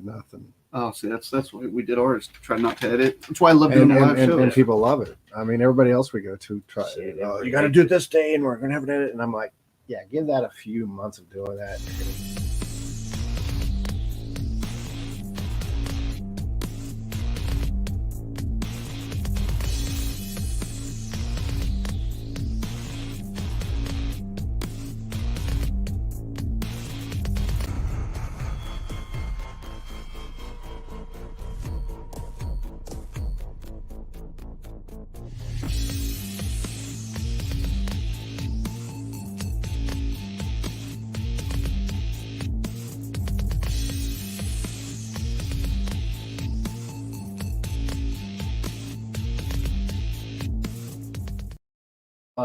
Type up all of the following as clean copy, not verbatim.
nothing. Oh, see, that's what we did ours. Try not to edit. That's why I love doing the live show. And people love it. I mean, everybody else we go to try. You got to do it this day, and we're gonna have an edit. And I'm like, yeah, give that a few months of doing that.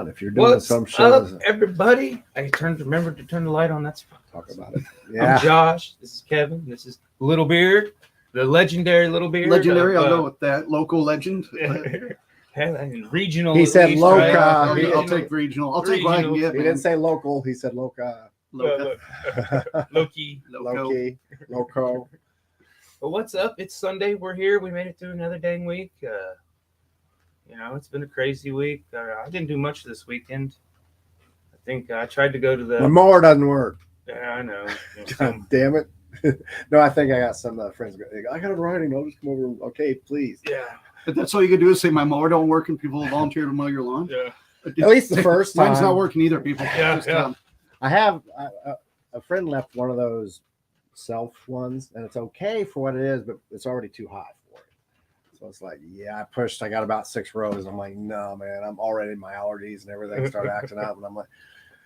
If you're doing some shows, everybody, remember to turn the light on. That's talk about it. Yeah. I'm Josh. This is Kevin. This is Little Beard, the legendary Little Beard. Legendary, I'll go with that. Local legend. Regional. He said loca. Right? I'll take regional. I'll take what I can get. He didn't say local. He said loca. Loki. Loco. Well, what's up? It's Sunday. We're here. We made it through another dang week. It's been a crazy week. I didn't do much this weekend. I think I tried to go to the... My mower doesn't work. Yeah, I know. God damn it. No, I think I got some friends. I got it riding. I'll just come over. Okay, please. Yeah. But that's all you can do is say my mower don't work and people volunteer to mow your lawn. Yeah. At least the first time. Mine's not working either, people. Yeah. I have a friend left one of those self ones, and it's okay for what it is, but it's already too high for it. So it's like, I got about 6 rows. I'm like, no, man, I'm already my allergies and everything started acting up. And I'm like,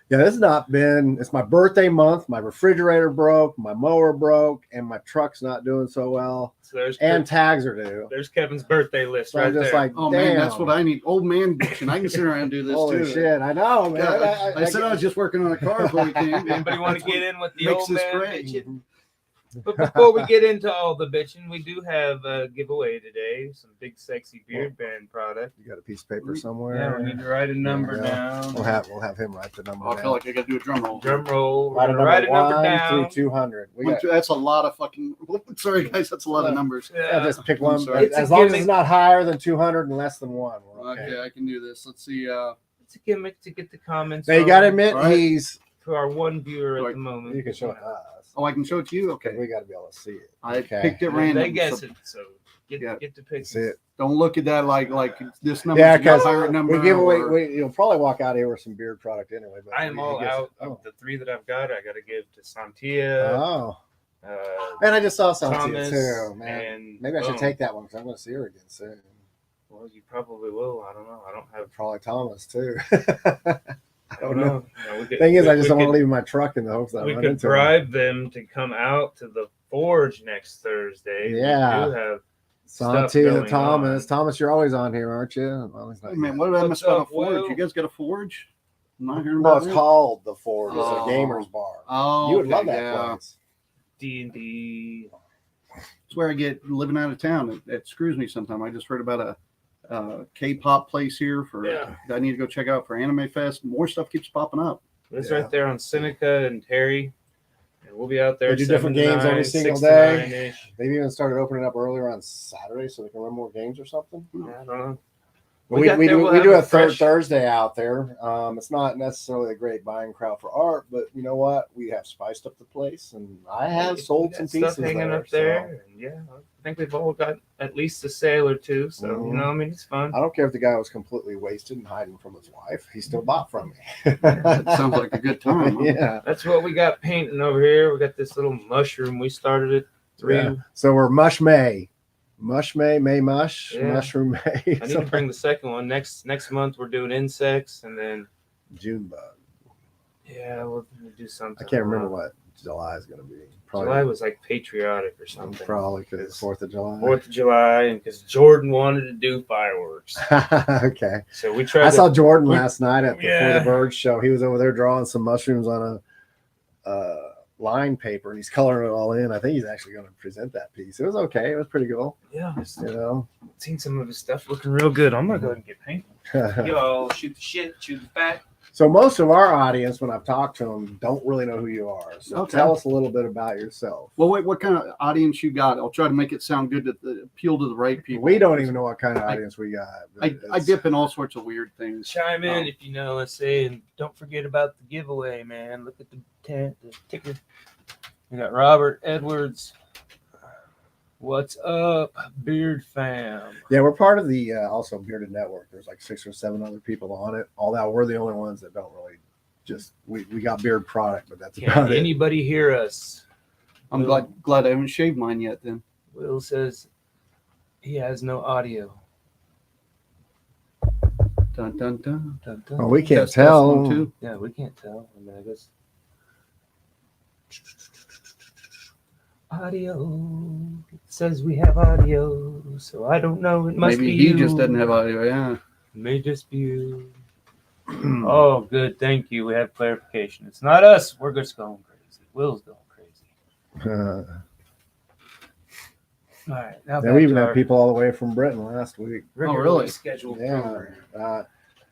it's my birthday month. My refrigerator broke, my mower broke, and my truck's not doing so well. So tags are due. There's Kevin's birthday list so right I'm just there. Like, oh, man, that's what I need. Old man bitching. I can sit around and do this Holy too. Shit, I know, man. Yeah, I said I was just working on a car before we came. Anybody want to get in with the old man bitching? But Mm-hmm. before we get into all the bitching, we do have a giveaway today. Some big, sexy beard band product. You got a piece of paper somewhere? Yeah, we need to write a number down. We'll have him write the number down. I feel like I got to do a drum roll. Drum roll. Write a number down. Through 200. That's a lot of fucking... Sorry, guys. That's a lot of numbers. Yeah, just pick one. As long as it's not higher than 200 and less than 1. Okay, I can do this. Let's see. It's a gimmick to get the comments. Now, you got to admit, he's... To our one viewer at the moment. You can show it to us. Oh, I can show it to you? Okay. We got to be able to see it. I picked it random. They guess it, so get to pick it. Don't look at that like this number. Yeah, because we give away. You'll probably walk out here with some beard product anyway. But I am all out of the 3 that I've got. I got to give to Santia. Oh. And I just saw Santia too, man. And maybe I should take that one because I'm going to see her again soon. Well, you probably will. I don't know. I don't have probably Thomas too. I don't know. Thing is, I just don't want to leave my truck in the hopes that we could bribe them to come out to the Forge next Thursday. Yeah. We do have Santia, Thomas. Thomas, you're always on here, aren't you? Hey, man, what did I miss about a Forge? You guys got a Forge? I'm not hearing about it's called the Forge. It's a gamer's bar. Oh, you would love that place. D&D. It's where I get living out of town. It screws me sometimes. I just heard about a K-pop place here I need to go check out for Anime Fest. More stuff keeps popping up. It's right there on Seneca and Terry, and we'll be out there. They do different games every single day. They've even started opening up earlier on Saturday so they can run more games or something. Yeah, I don't know. We do a third Thursday out there. It's not necessarily a great buying crowd for art, but you know what? We have spiced up the place, and I have sold some pieces hanging up there. And yeah, I think we've all got at least a sale or two. So it's fun. I don't care if the guy was completely wasted and hiding from his wife. He still bought from me. That sounds like a good time. Yeah, that's what we got painting over here. We got this little mushroom. We started it 3. Yeah. So we're Mushroom May, Mushroom May. I need to bring the second one next month. We're doing insects, and then June bug. Yeah, we'll do something. I can't remember what July is going to be. Probably, July was like patriotic or something. Probably because it's 4th of July. 4th of July, and because Jordan wanted to do fireworks. Okay. So we tried. I saw Jordan last night at the For the Birds show. He was over there drawing some mushrooms on a line paper, and he's coloring it all in. I think he's actually going to present that piece. It was okay. It was pretty cool. Yeah. I've seen some of his stuff looking real good. I'm going to go ahead and get painted. You all shoot the shit, chew the fat. So most of our audience, when I've talked to them, don't really know who you are. So Okay. tell us a little bit about yourself. Well, wait, what kind of audience you got? I'll try to make it sound good to appeal to the right people. We don't even know what kind of audience we got. I dip in all sorts of weird things. Chime in if you know. Let's say, and don't forget about the giveaway, man. Look at the ticker. We got Robert Edwards. What's up, Beard Fam? Yeah, we're part of the also Bearded Network. There's like 6 or 7 other people on it. Although we're the only ones that don't really just we got beard product, but that's Can about it. anybody hear us? I'm glad I haven't shaved mine yet. Then Will says he has no audio. dun dun dun. Dun, dun. Well, we can't Test tell. 1, 2. Yeah, we can't tell. I mean, I guess. Audio. It says we have audio, so I don't know. It must Maybe be he you. just doesn't have audio. Yeah. It may just be you. Oh, good. Thank you. We have clarification. It's not us. We're just going crazy. Will's going crazy. All right. Now And we even had people all the way from Britain last week. really? Scheduled Yeah. program.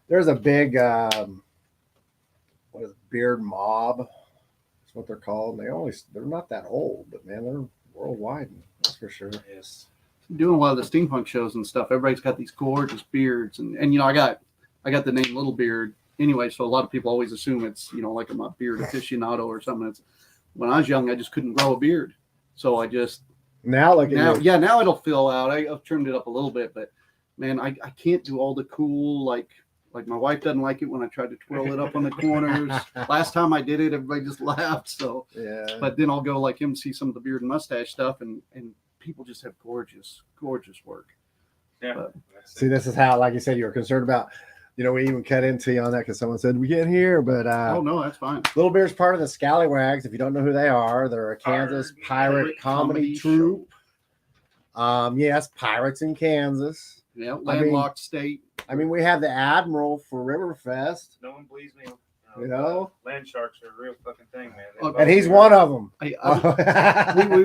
There's a big what is it, beard mob? That's what they're called. They're not that old, but man, they're worldwide. That's for sure. Yes. Doing a lot of the steampunk shows and stuff. Everybody's got these gorgeous beards, and you know, I got the name Little Beard anyway, so a lot of people always assume it's, you know, like I'm a beard aficionado or something. It's when I was young, I just couldn't grow a beard, so I just Now look at you. now it'll fill out. I've trimmed it up a little bit, but man, I can't do all the cool like my wife doesn't like it when I tried to twirl it up on the corners. Last time I did it, everybody just laughed. So Yeah. but then I'll go like him, see some of the beard and mustache stuff, and people just have gorgeous work. Yeah. See, this is how, like you said, you were concerned about. You know, we even cut into you on that because someone said we can't hear, but Oh no, that's fine. Little Bear's part of the ScallyWags. If you don't know who they are, they're a Kansas pirate comedy troupe. Yes, pirates in Kansas. Yeah, landlocked state. I mean, we have the Admiral for Riverfest. No one believes me. You know? Land sharks are a real fucking thing, man. And he's one of them. We've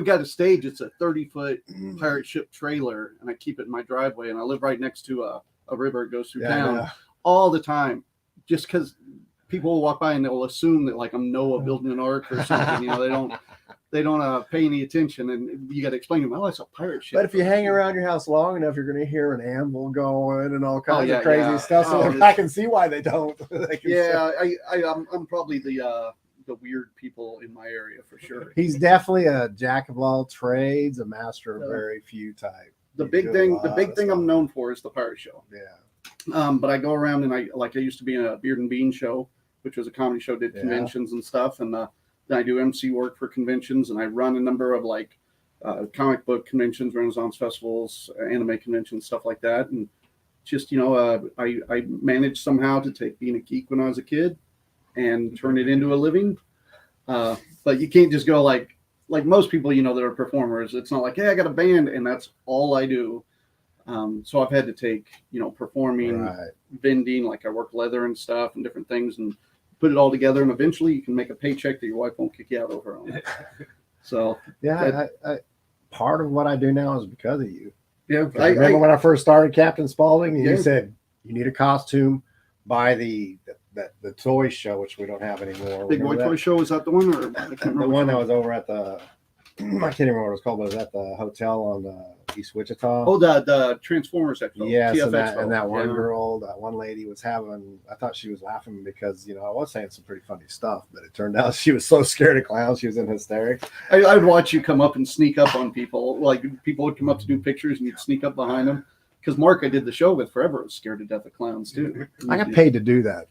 got a stage. It's a 30-foot pirate ship trailer, and I keep it in my driveway. And I live right next to a river that goes through town all the time, just because people will walk by and they'll assume that like I'm Noah building an ark or something. You know, they don't pay any attention, and you got to explain to them, oh, it's a pirate ship. But if you hang around your house long enough, you're going to hear an anvil going and all kinds of crazy yeah. stuff. So I can see why they don't. I'm probably the weird people in my area for sure. He's definitely a jack of all trades, a master of very few type. The big thing I'm known for is the pirate show. Yeah. But I go around and I used to be in a Beard and Bean show, which was a comedy show, did conventions and stuff. And then I do MC work for conventions, and I run a number of like comic book conventions, Renaissance festivals, anime conventions, stuff like that. And just, you know, I managed somehow to take being a geek when I was a kid and turn it into a living. But you can't just go like most people, you know, that are performers. It's not like, hey, I got a band and that's all I do. So I've had to take, you know, performing, vending, like I work leather and stuff and different things, and put it all together. And eventually you can make a paycheck that your wife won't kick you out over on. So I part of what I do now is because of you. yeah, I remember when I first started Captain Spaulding, and you said you need a costume, buy the toy show, which we don't have anymore. Big Boy Toy Show, is that the one? Or I can't remember the one that was over at the I can't remember what it was called, but it was at the hotel on East Wichita. Oh, the Transformers Expo. Yes, TF and that one Yeah. girl, that one lady was having, I thought she was laughing because, you know, I was saying some pretty funny stuff, but it turned out she was so scared of clowns, she was in hysterics. I'd watch you come up and sneak up on people. Like people would come up to do pictures and you'd sneak up behind them. Because Mark, I did the show with forever, was scared to death of clowns too. I got paid to do that.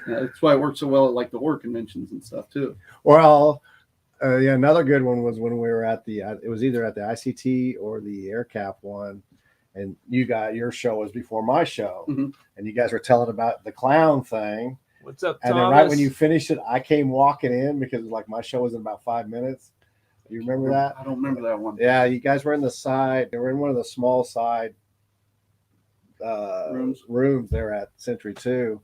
Yeah, that's why it worked so well at like the horror conventions and stuff too. Well, another good one was when we were at it was either at the ICT or the AirCap one, and your show was before my show, and you guys were telling about the clown thing. What's up, and Thomas? then right when you finished it, I came walking in because like my show was in about 5 minutes. You remember that? I don't remember that one. Yeah, you guys were in the side. They were in one of the small side rooms there at Century 2.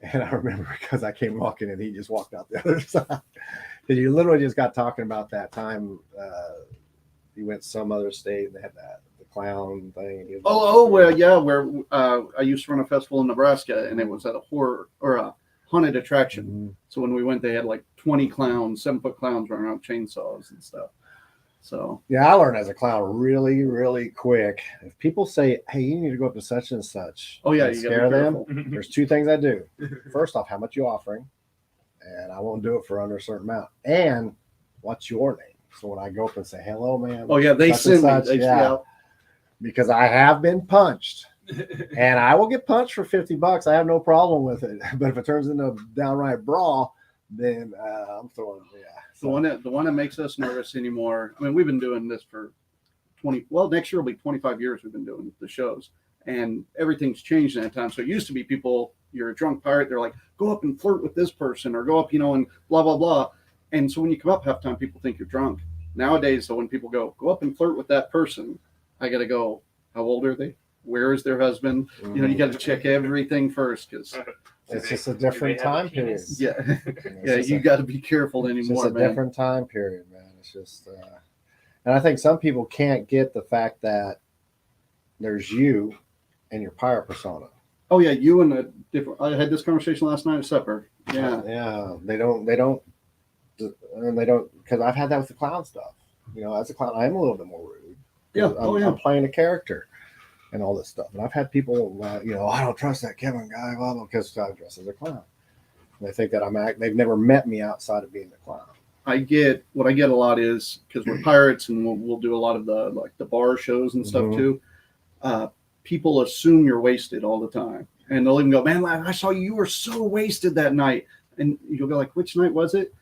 And I remember because I came walking and he just walked out the other side. Because you literally just got talking about that time you went some other state and they had the clown thing. And he was Well, yeah, where I used to run a festival in Nebraska, and it was at a horror or a haunted attraction. Mhm. So when we went, they had like 20 clowns, 7-foot clowns running around with chainsaws and stuff. So Yeah, I learned as a clown really, really quick. If people say, "Hey, you need to go up to such and such," oh yeah, and you scare gotta be them. careful. There's two things I do. First off, how much you offering, and I won't do it for under a certain amount. And what's your name? So when I go up and say, "Hello, man," Oh yeah, they such and send me. such, They, yeah, because I have been punched, and I will get punched for $50. I have no problem with it. But if it turns into a downright brawl, then I'm throwing. Yeah, The one that makes us nervous anymore. I mean, we've been doing this for 20. Well, next year will be 25 years. We've been doing the shows, and everything's changed in that time. So it used to be people, you're a drunk pirate. They're like, go up and flirt with this person, or go up, and blah blah blah. And so when you come up, half the time people think you're drunk. Nowadays, so when people go up and flirt with that person, I got to go, how old are they? Where is their husband? Mm-hmm. You got to check everything first because it's just a different time period. yeah, It's you got to be careful It's anymore, just a man. different time period, man. It's just, and I think some people can't get the fact that there's you and your pirate persona. Oh yeah, you and a different. I had this conversation last night at supper. Yeah, Yeah. They don't, because I've had that with the clown stuff. As a clown, I am a little bit more rude. yeah. I'm playing a character and all this stuff. And I've had people, I don't trust that Kevin guy, blah, blah, because I dress as a clown. And they think that they've never met me outside of being a clown. What I get a lot is because we're pirates and we'll do a lot of the bar shows and stuff Mhm. too. People assume you're wasted all the time, and they'll even go, "Man, I saw you were so wasted that night," and you'll go like, "Which night was it?"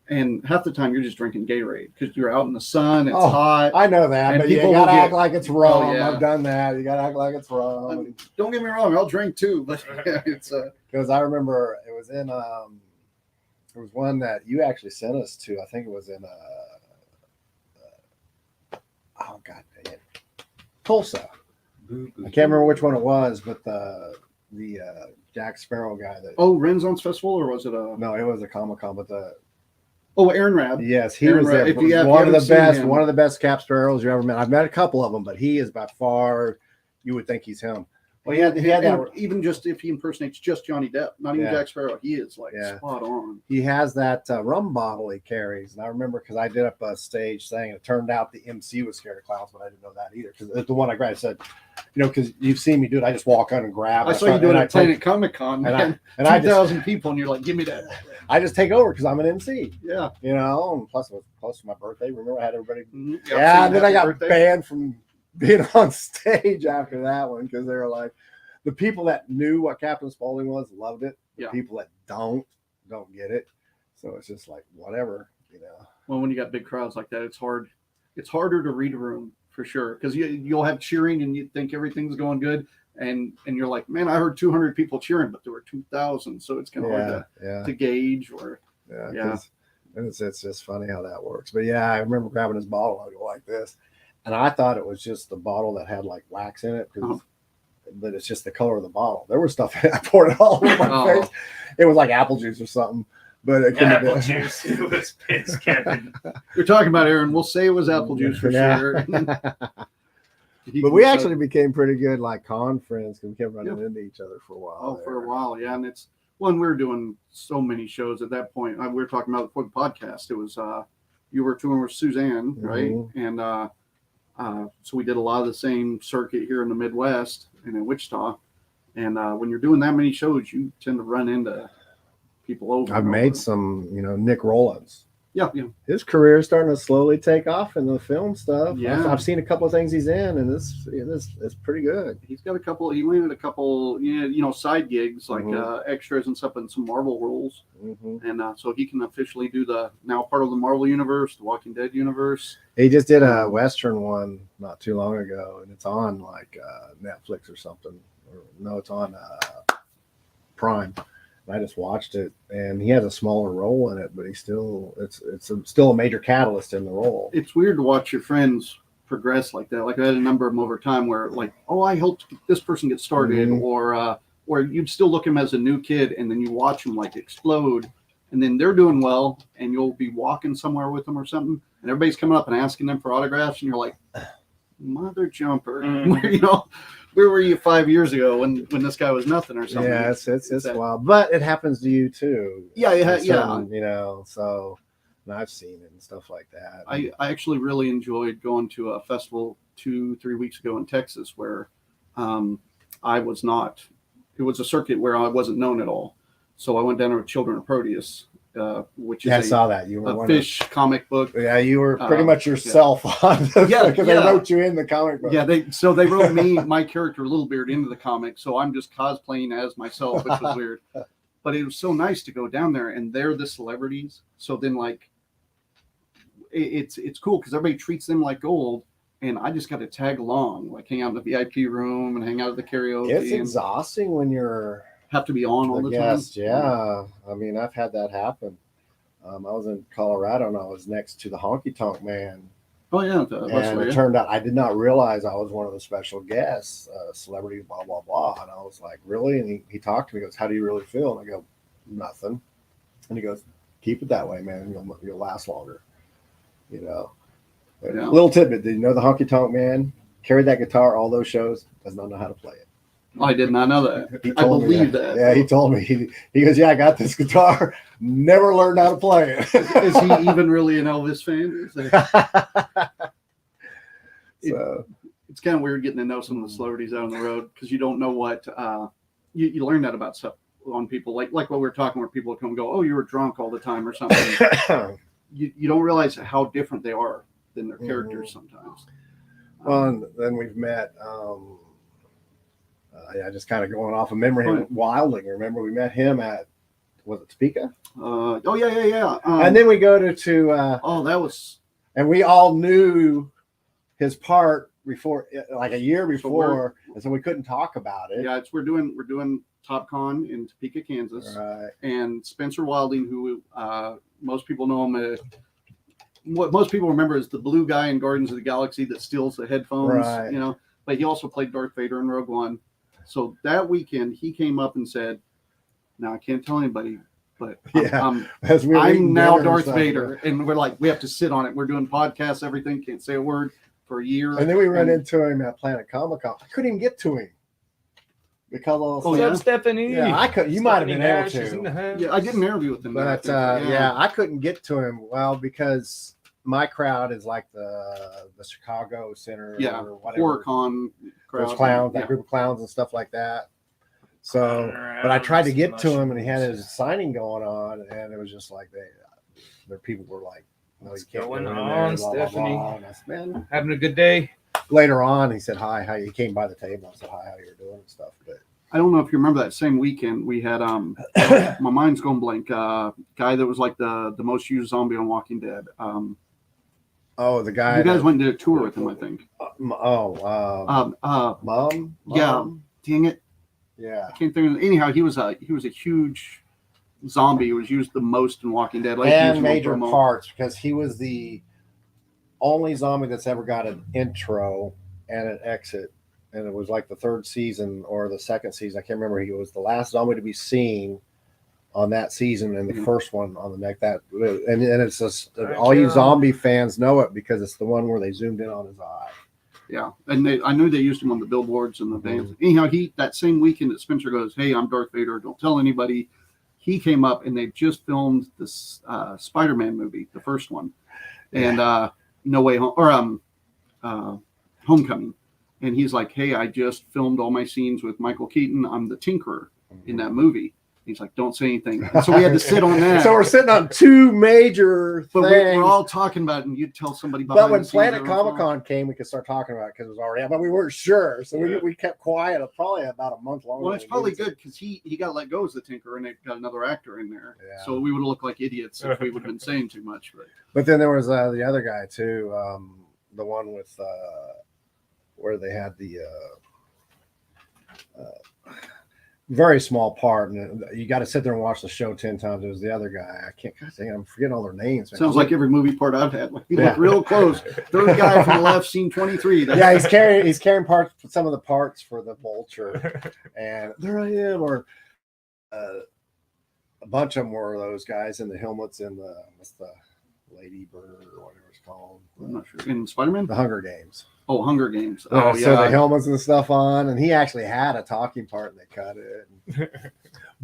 And half the time you're just drinking Gatorade because you're out in the sun. It's hot. I know that, And but you people gotta will act get- like it's wrong. Oh, yeah. I've done that. You gotta act like it's wrong. Don't get me wrong, I'll drink too, but it's Because I remember it was in there was one that you actually sent us to. I think it was in oh god dang it, Tulsa. I can't remember which one it was, but the Jack Sparrow guy that Renaissance Festival, or was it a no, it was a Comic-Con, but Aaron Rab? yes, he Aaron was Rab. there. If you One of haven't the seen best, him- one of the best Cap Sparrows you ever met. I've met a couple of them, but he is by far. You would think he's him. Well, he had And that. even just if he impersonates just Johnny Depp, not even Yeah. Jack Sparrow, he is like Yeah. spot on. He has that rum bottle he carries, and I remember because I did up a stage thing. It turned out the MC was scared of clowns, but I didn't know that either. Because the one I grabbed said, because you've seen me do it. I just walk on and grab. I saw you doing it at Planet Comic Con, and man. and I 2,000 people, and you're like, give me that. I just take over because I'm an MC. Yeah. And plus it was close to my birthday. Remember, I had everybody. Mhm. Yeah, and then I got Birthday. banned from being on stage after that one because they were like, the people that knew what Captain Spaulding was loved it. The Yeah. people that don't get it. So it's just like whatever. Well, when you got big crowds like that, it's hard. It's harder to read a room for sure because you'll have cheering and you think everything's going good, and you're like, man, I heard 200 people cheering, but there were 2,000, so it's kind of hard to gauge or Yeah. And it's just funny how that works. But yeah, I remember grabbing his bottle. I go like this, and I thought it was just the bottle that had like wax in it, but it's just the color of the bottle. There was stuff I poured it all over my face. It was like apple juice or something. But it couldn't have Apple been. juice. It was piss, Kevin. You're talking about Aaron. We'll say it was apple juice for Yeah. sure. But we actually became pretty good, like con friends, because we kept running into each other for a while. Oh, for a while, yeah. And it's when we were doing so many shows at that point. We were talking about before the podcast. It was you were touring with Suzanne, right? Mhm. And so we did a lot of the same circuit here in the Midwest and in Wichita. And when you're doing that many shows, you tend to run into people over. I've and made over. some, Nick Rollins. Yeah. His career is starting to slowly take off in the film stuff. Yeah. I've seen a couple of things he's in, and it's pretty good. He's got a couple. He landed a couple, side gigs like Mhm. extras and stuff in some Marvel roles. Mm-hmm. And so he can officially do now part of the Marvel universe, the Walking Dead universe. He just did a Western one not too long ago, and it's on like Netflix or something. No, it's on Prime. And I just watched it, and he has a smaller role in it, but it's still a major catalyst in the role. It's weird to watch your friends progress like that. Like I had a number of them over time where like, oh, I helped this person get started, Mhm. or you'd still look him as a new kid, and then you watch him like explode, and then they're doing well, and you'll be walking somewhere with them or something, and everybody's coming up and asking them for autographs, and you're like, mother jumper. Mhm. Where were you 5 years ago when this guy was nothing or something? Yeah, it's that- wild, but it happens to you too. Yeah, In yeah. certain, so and I've seen it and stuff like that. I actually really enjoyed going to a festival 2-3 weeks ago in Texas where I was not. It was a circuit where I wasn't known at all. So I went down there with Children of Proteus, which is I saw that you were a one fish comic book. Yeah, you were pretty much yourself on because they wrote you in the comic book. Yeah, they wrote my character Littlebeard into the comic, so I'm just cosplaying as myself, which was weird. But it was so nice to go down there and they're the celebrities. So then like it's cool because everybody treats them like gold. And I just got to tag along, like hang out in the VIP room and hang out at the karaoke. It's exhausting when you're have to be on all the guest. time. Yeah, I mean, I've had that happen. I was in Colorado and I was next to the Honky Tonk Man. Oh yeah, and it turned out I did not realize I was one of the special guests, celebrity, blah blah blah. And I was like, really? And he talked to me. He goes, "How do you really feel?" And I go, "Nothing." And he goes, "Keep it that way, man. You'll last longer." Yeah. Little tidbit: did you know the Honky Tonk Man carried that guitar all those shows? Does not know how to play it. I did not know that. I believe that. Yeah, he told me. He goes, "Yeah, I got this guitar. Never learned how to play it." Is he even really an Elvis fan? It's kind of weird getting to know some of the celebrities out on the road because you don't know what you learn that about stuff on people. Like what we were talking, where people come and go, "Oh, you were drunk all the time" or something. you don't realize how different they are than their characters sometimes. Well, and then we've met. Just kind of going off of memory. Wilding. Remember, we met him at, was it Topeka? Oh yeah. And then we go to that was, and we all knew his part before, like a year before, and so we couldn't talk about it. Yeah, we're doing TopCon in Topeka, Kansas, right. And Spencer Wilding, who most people know him. What most people remember is the blue guy in Guardians of the Galaxy that steals the headphones, right. But he also played Darth Vader in Rogue One. So that weekend, he came up and said, "Now I can't tell anybody, but I'm now Darth Vader." And we're like, we have to sit on it. We're doing podcasts, everything. Can't say a word for a year. And then we ran into him at Planet Comic-Con. I couldn't even get to him because Stephanie. Yeah, I could. You might have been able to. Yeah, I did an interview with him, but I couldn't get to him. Well, because my crowd is like the Chicago Center, or whatever. HorrorCon crowd, those clowns, that group of clowns and stuff like that. So, but I tried to get to him, and he had his signing going on, and it was just like their people were like, "No, you can't going go in on, there, blah, Stephanie? blah, blah." And I said, "Man, having a good day." Later on, he said, "Hi, how you?" He came by the table and said, "Hi, how you're doing?" and stuff. But I don't know if you remember that same weekend we had my mind's going blank. Guy that was like the most used zombie on Walking Dead. The guy you guys went and did a tour with him, I think. Mom. Yeah, dang it. Yeah, I can't think of it. Anyhow, he was a huge zombie. He was used the most in Walking Dead, and major parts because he was the only zombie that's ever got an intro and an exit. And it was like the third season or the second season. I can't remember. He was the last zombie to be seen on that season, and the first one on the neck. And it's just all you zombie fans know it because it's the one where they zoomed in on his eye. Yeah, and I knew they used him on the billboards and the bands. Anyhow, that same weekend that Spencer goes, "Hey, I'm Darth Vader. Don't tell anybody." He came up and they just filmed this Spider-Man movie, the first one, and No Way Home or Homecoming. And he's like, "Hey, I just filmed all my scenes with Michael Keaton. I'm the Tinkerer in that movie." He's like, "Don't say anything." And so we had to sit on that. So we're sitting on two major things. We're all talking about it, and you'd tell somebody about it. But when Planet Comic-Con came, we could start talking about it because it was already out, but we weren't sure. So we kept quiet probably about a month longer. Well, it's probably good because he got let go as the Tinkerer, and they've got another actor in there. Yeah. So we would have looked like idiots if we would have been saying too much. But then there was the other guy, too, the one with where they had the very small part, and you got to sit there and watch the show 10 times. It was the other guy. I can't. God dang, I'm forgetting all their names. Man. Sounds like every movie part I've had. Like you look real close. Third guy from the left, scene 23. Yeah, he's carrying parts, some of the parts for the Vulture, and there I am. Or a bunch of them were those guys in the helmets in the Lady Bird or whatever it's called. I'm not sure. In Spider-Man, the Hunger Games. Oh, Hunger Games. Yeah, Oh, so yeah. the helmets and stuff on, and he actually had a talking part, and they cut it.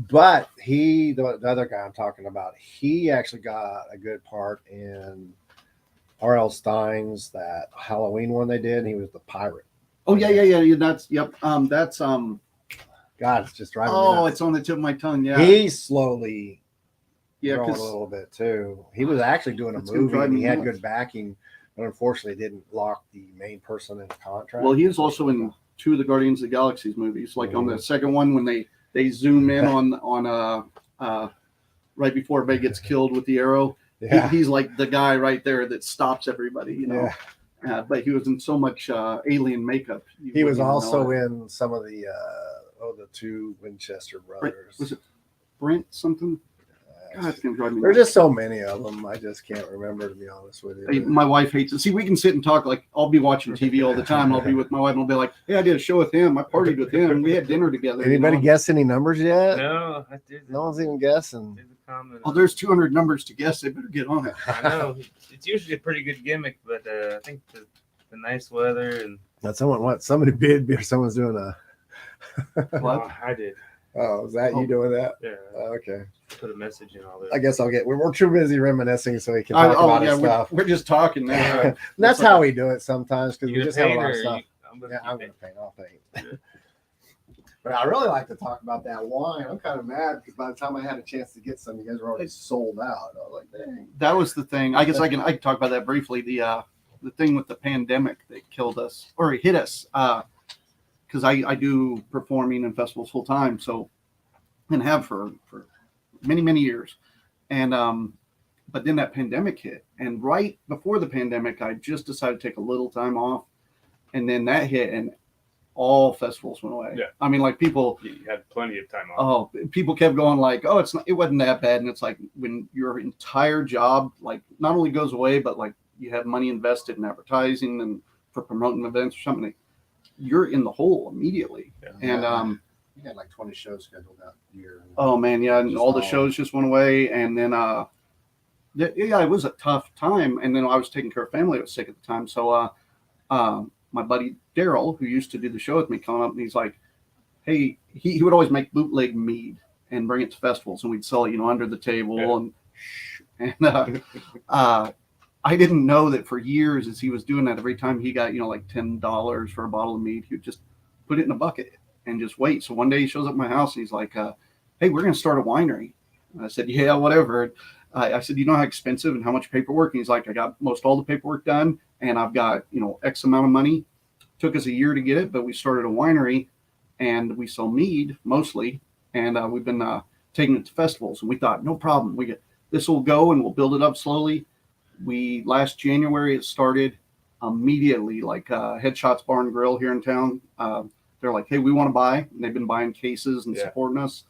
But the other guy I'm talking about, he actually got a good part in R.L. Stein's that Halloween one they did. And he was the pirate. Oh, yeah. That's that's God, it's just driving me Oh, nuts. it's on the tip of my tongue. Yeah. He's slowly growing a because little bit too. He was actually doing a That's gonna movie, drive and he me had nuts. good backing, but unfortunately didn't lock the main person in the contract. Well, he was also in 2 of the Guardians of the Galaxies movies. Like on the second one, when they zoom in on right before everybody gets killed with the arrow. Yeah. He's like the guy right there that stops everybody, you know. Yeah. But he was in so much alien makeup. He was also in some of the the 2 Winchester brothers. Was it Brent something? God, it's gonna drive me There's nuts. just so many of them. I just can't remember, to be honest with Hey, you. my wife hates it. See, we can sit and talk. Like, I'll be watching TV all the time. I'll be with my wife and I'll be like, hey, I did a show with him. I partied with him. We had dinner together. Anybody guess any numbers yet? No, I did. No one's even guessing. Did the comment. Oh, there's 200 numbers to guess. They better get on it. I know it's usually a pretty good gimmick, but I think the nice weather and That's somebody bid or someone's doing a. What? Oh, I did. Oh, is that you doing that? Yeah, Okay. put a message in all this. I guess we're too busy reminiscing so we can talk about his stuff. We're just talking now. And that's how we do it sometimes, because You we gonna just have a paint lot of or stuff. I'm gonna Yeah, keep I'm it. going to paint. I'll paint. But I really like to talk about that wine. I'm kind of mad because by the time I had a chance to get some, you guys were already sold out. I was like, dang. That was the thing. I guess I can talk about that briefly. The thing with the pandemic that killed us or hit us, because I do performing and festivals full time, so and have for many years, and but then that pandemic hit, and right before the pandemic, I just decided to take a little time off, and then that hit, and all festivals went away. Yeah. I mean, like people. You had plenty of time off. Oh, people kept going like, oh, it wasn't that bad. And it's like when your entire job, like not only goes away, but like you have money invested in advertising and for promoting events or something, you're in the hole immediately. Yeah. And, You had like 20 shows scheduled that year. oh man, yeah. And Just all the all- shows just went away. And then, yeah, it was a tough time. And then I was taking care of family. I was sick at the time. So, my buddy Daryl, who used to do the show with me, came up and he's like, hey, he would always make bootleg mead and bring it to festivals, and we'd sell it, under the table. Yeah. And I didn't know that for years as he was doing that, every time he got, like $10 for a bottle of mead, he would just put it in a bucket and just wait. So one day he shows up at my house and he's like, hey, we're going to start a winery. And I said, yeah, whatever. I said, you know how expensive and how much paperwork? And he's like, I got most all the paperwork done, and I've got, X amount of money. Took us a year to get it, but we started a winery, and we sell mead mostly, and we've been taking it to festivals. And we thought, no problem, this will go, and we'll build it up slowly. Last January it started immediately, like Headshots Bar and Grill here in town. They're like, hey, we want to buy, and they've been buying cases and supporting us.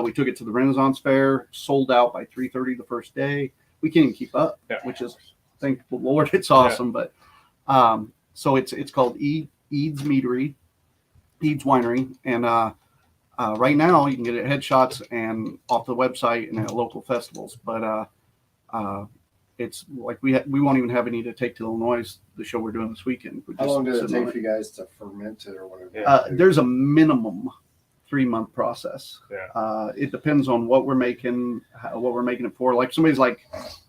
We took it to the Renaissance Fair, sold out by 3:30 the first day. We can't even keep up, which is, thank the Lord, it's awesome. But so it's called Eads Meadery, Eads Winery, and right now you can get it at Headshots and off the website and at local festivals. But it's like we won't even have any to take to Illinois, the show we're doing this weekend. How long does it take for you guys to ferment it or whatever? There's a minimum 3-month process. Yeah. It depends on what we're making it for. Like somebody's like,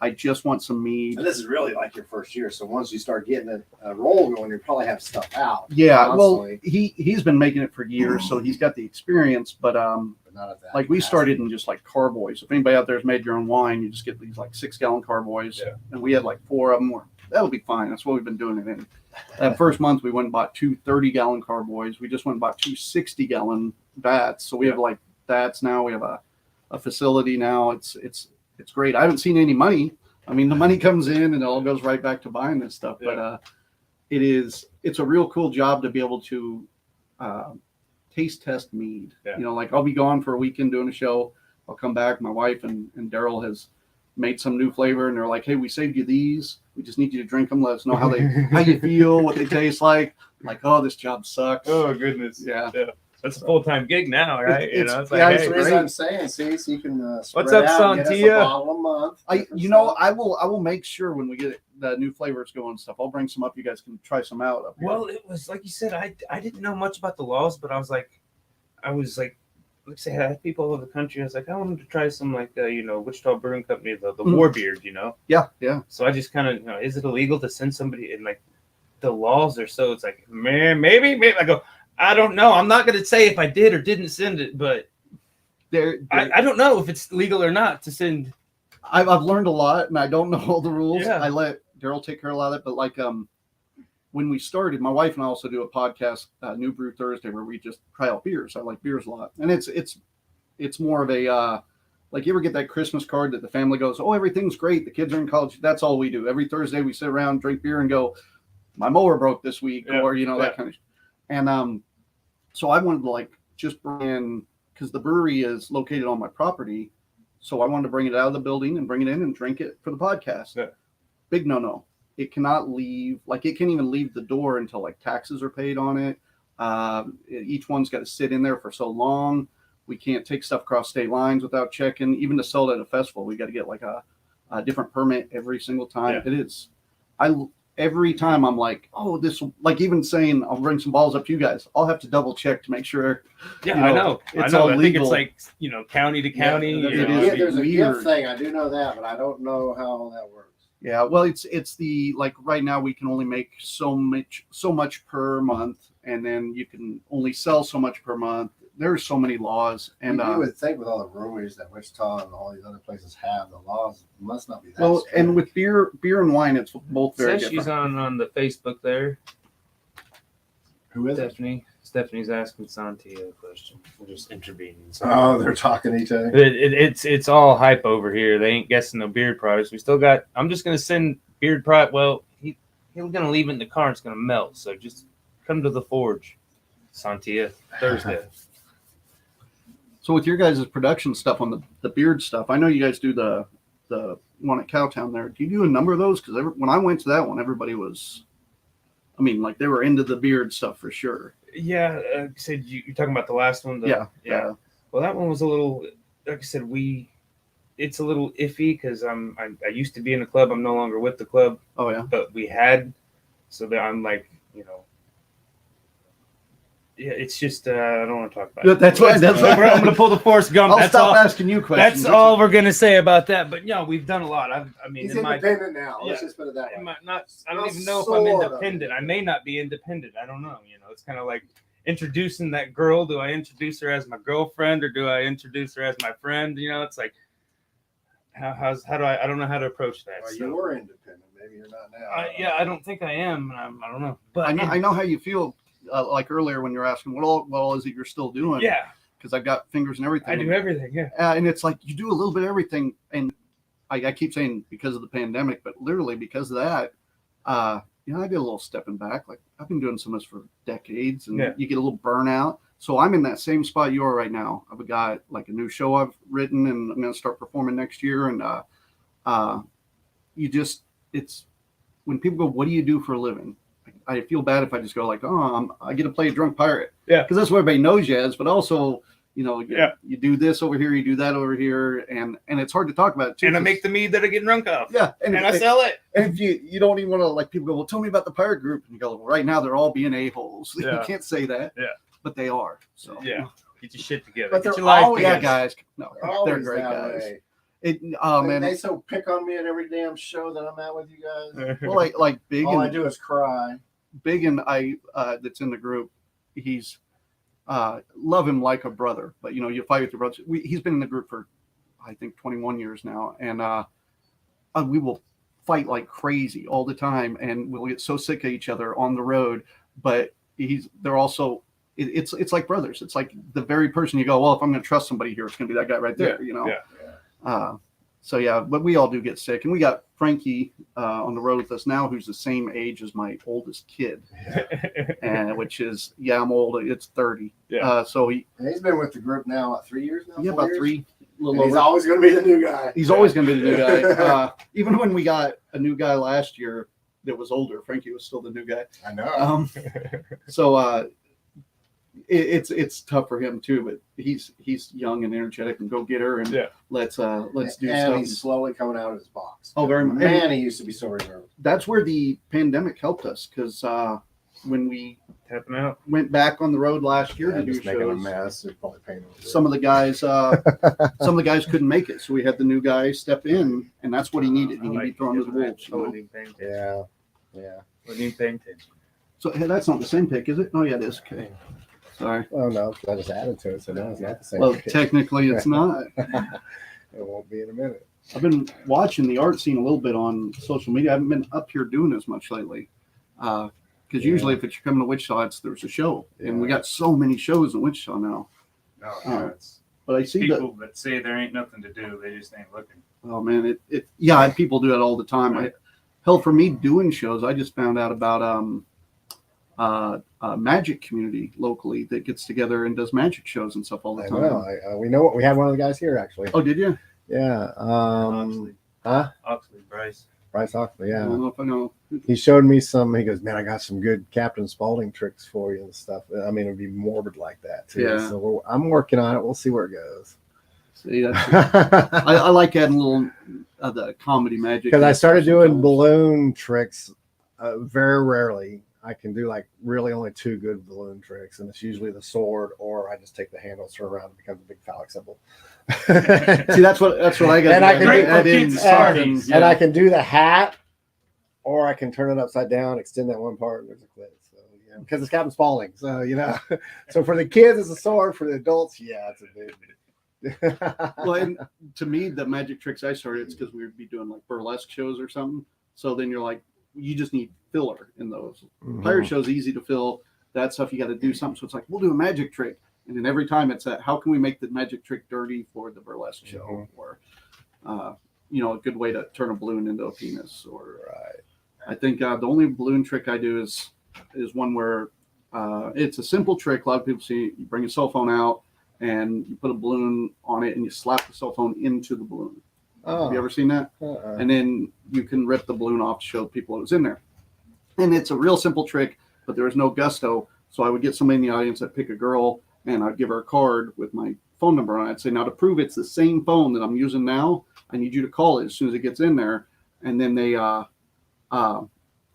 I just want some mead. And this is really like your first year. So once you start getting a roll going, you probably have stuff out. Yeah. Constantly. Well, he's been making it for years, so he's got the experience, but Not at that like we capacity. started in just like carboys. If anybody out there has made your own wine, you just get these like 6-gallon carboys. Yeah. And we had like 4 of them. That'll be fine. That's what we've been doing it in. That first month we went and bought 2 30-gallon carboys. We just went and bought 2 60-gallon vats. So we have like vats now. We have a facility now. It's great. I haven't seen any money. I mean, the money comes in and it all goes right back to buying this stuff. Yeah. But it's a real cool job to be able to taste test mead. Yeah. Like I'll be gone for a weekend doing a show. I'll come back. My wife and Daryl has made some new flavor, and they're like, hey, we saved you these. We just need you to drink them. Let us know how you feel, what they taste like. I'm like, oh, this job sucks. Oh goodness. Yeah. That's a full-time gig now, right? It's- It's yeah, like, it's hey, That's the great. reason I'm saying, see, so you can spread What's up, out, get us a Santia? bottle a month. I will make sure when we get the new flavors going and stuff, I'll bring some up. You guys can try some out up here. well, it was like you said, I didn't know much about the laws, but I was like, let's say I had people all over the country. I was like, I wanted to try some like Wichita Brewing Company, the Warbeard, yeah. So I just kind of, is it illegal to send somebody in like the laws are so it's like, man, maybe I go, I don't know. I'm not gonna say if I did or didn't send it, but I don't know if it's legal or not to send. I've learned a lot, and I don't know all the rules. Yeah. I let Daryl take care of a lot of it, but like when we started, my wife and I also do a podcast, New Brew Thursday, where we just try out beers. I like beers a lot, and it's more of a like, you ever get that Christmas card that the family goes, oh, everything's great, the kids are in college. That's all we do. Every Thursday we sit around, drink beer, and go, my mower broke this week, or that kind of. And so I wanted to like just bring in, because the brewery is located on my property, so I wanted to bring it out of the building and bring it in and drink it for the podcast. Yeah. Big no. It cannot leave, like it can't even leave the door until like taxes are paid on it. Each one's got to sit in there for so long. We can't take stuff across state lines without checking. Even to sell it at a festival, we got to get like a different permit every single time. Yeah. It is. Every time I'm like, oh, this, like even saying I'll bring some balls up to you guys, I'll have to double check to make sure. Yeah, I know. It's I know. all I think legal. it's like county to county. There's a weird. gift thing. I do know that, but I don't know how that works. Yeah, well, it's the, like right now we can only make so much per month, and then you can only sell so much per month. There's so many laws, and you would think with all the breweries that Wichita and all these other places have, the laws must not be that. well, strict. and with beer and wine, it's both very Says different. she's on the Facebook there. Who is it? Stephanie. Stephani's asking Santi a question. We're just intervening. Oh, they're talking to each other. It's all hype over here. They ain't guessing no beard products. We still got. I'm just gonna send beard product. Well, he's gonna leave it in the car. It's gonna melt. So just come to the forge, Santia, Thursday. So with your guys' production stuff on the beard stuff, I know you guys do the one at Cowtown there. Do you do a number of those? Because when I went to that one, everybody was, I mean, like they were into the beard stuff for sure. Yeah, said you're talking about the last one. Yeah. Well, that one was a little, like I said, it's a little iffy because I used to be in a club. I'm no longer with the club. Oh yeah. But we had, so that I'm like, yeah, it's just I don't want to talk about it. That's why. That's why I'm gonna pull the Forrest Gump. I'll That's stop all. asking you questions. That's all we're gonna say about that. But we've done a lot. I mean, He's in my, independent now. Let's yeah. just put it that way. I don't even know if I'm independent. I may not be independent. I don't know. It's kind of like introducing that girl. Do I introduce her as my girlfriend or do I introduce her as my friend? It's like how do I don't know how to approach that. Well, So, you were independent. Maybe you're not now. I don't think I am. I don't know. But I know how you feel. Like earlier when you're asking what all is it you're still doing? Yeah, because I've got fingers and everything. I do everything. Yeah, and it's like you do a little bit of everything. And I keep saying because of the pandemic, but literally because of that, I did a little stepping back. Like I've been doing some of this for decades, and you get a little burnout. So I'm in that same spot you are right now. I've got like a new show I've written, and I'm going to start performing next year. And it's when people go, "What do you do for a living?" I feel bad if I just go like, "Oh, I get to play a drunk pirate." Yeah, because that's what everybody knows you as. But also, you do this over here, you do that over here, and it's hard to talk about it too. And I make the mead that I get drunk off. Yeah, and I sell it. And if you don't even want to, like, people go, "Well, tell me about the pirate group," and you go, "Well, right now they're all being a-holes." Yeah. You can't say that. Yeah, but they are. So yeah, get your shit together. But Get they're your life always- together. guys. No, they're Always great that guys. way. Man. They so pick on me at every damn show that I'm at with you guys. Well, like Big All I and do is cry. Big and I that's in the group. He's love him like a brother, but you fight with your brothers. He's been in the group for I think 21 years now, and we will fight like crazy all the time, and we'll get so sick of each other on the road. But they're also it's like brothers. It's like the very person you go, well, if I'm going to trust somebody here, it's going to be that guy right there. Yeah. So yeah, but we all do get sick, and we got Frankie on the road with us now, who's the same age as my oldest kid, and which is I'm old. It's 30. Yeah. So He's been with the group now, what, 3 years now? yeah, 4 about years? 3. And he's always going to be the new guy. He's always going to be the new guy. Even when we got a new guy last year that was older, Frankie was still the new guy. I know. it's tough for him too, but he's young and energetic and go getter, and let's do and stuff. He's slowly coming out of his box. Oh, very much. Man, he used to be so reserved. That's where the pandemic helped us, because when we went back on the road last year to do just making a shows, mess. They're probably paying some of the guys couldn't make it, so we had the new guy step in, and that's what he needed. He needed to be thrown to the wolves. Yeah. We need paying attention. So hey, that's not the same pick, is it? Oh yeah, it is. Okay. Sorry. Oh no, I just added to it, so no, it's not the same. Well, technically, it's not. It won't be in a minute. I've been watching the art scene a little bit on social media. I haven't been up here doing as much lately. Because usually if you're coming to Wichita, there's a show. And we got so many shows in Wichita now. It's But I see people that say there ain't nothing to do. They just ain't looking. Oh, man. People do that all the time. Hell, for me doing shows, I just found out about a magic community locally that gets together and does magic shows and stuff all the time. We know what we had one of the guys here actually. Oh, did you? Yeah. Oxley. Huh? Oxley, Bryce Oxley, I yeah. don't know if I know. He showed me some. He goes, "Man, I got some good Captain Spaulding tricks for you and stuff." I mean, it'd be morbid like that too. Yeah. So I'm working on it. We'll see where it goes. See, I like adding a little the comedy magic. Because I started doing balloon tricks very rarely. I can do like really only 2 good balloon tricks, and it's usually the sword, or I just take the handle, turn around, and becomes a big phallic symbol. See, that's what I got. And I can add in starting, and I can do the hat, or I can turn it upside down, extend that one part, and there's a clip. So because it's Captain Spaulding, so so for the kids it's a sword, for the adults, it's a big. Well, and to me, the magic tricks I started, it's because we would be doing like burlesque shows or something. So then you're like, you just need filler in those. Pirate shows easy to fill. That stuff you got to do something. So it's like, we'll do a magic trick, and then every time it's how can we make the magic trick dirty for the burlesque show, or a good way to turn a balloon into a penis. Or I think the only balloon trick I do is one where it's a simple trick. A lot of people see you bring a cell phone out and you put a balloon on it and you slap the cell phone into the balloon. Have you ever seen that? And then you can rip the balloon off to show people it was in there. And it's a real simple trick, but there is no gusto. So I would get somebody in the audience, I'd pick a girl, and I'd give her a card with my phone number on it. I'd say, now to prove it's the same phone that I'm using now, I need you to call it as soon as it gets in there. And then they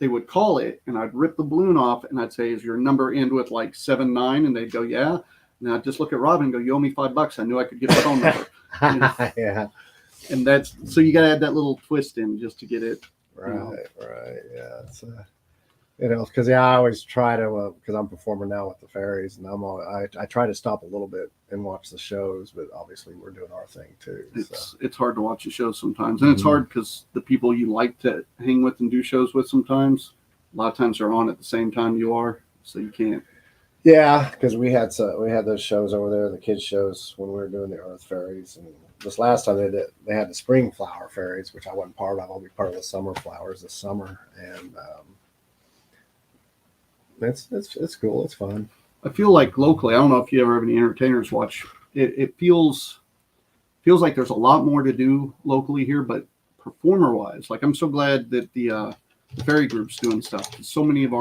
would call it, and I'd rip the balloon off, and I'd say, is your number end with like 79? And they'd go, yeah. And I'd just look at Robin and go, you owe me $5. I knew I could get the phone number. Yeah. And that's, so you got to add that little twist in just to get it. Right. Yeah. It's because I always try to because I'm performing now with the fairies, and I try to stop a little bit and watch the shows, but obviously we're doing our thing too. It's hard to watch the shows sometimes, and it's hard because the people you like to hang with and do shows with sometimes, a lot of times they're on at the same time you are, so you can't. Yeah, because we had those shows over there, the kids shows when we were doing the Earth Fairies, and this last time they had the Spring Flower Fairies, which I wasn't part of. I'll be part of the Summer Flowers this summer, and it's cool. It's fun. I feel like locally, I don't know if you ever have any entertainers watch. It feels like there's a lot more to do locally here, but performer wise, like I'm so glad that the fairy group's doing stuff. So many of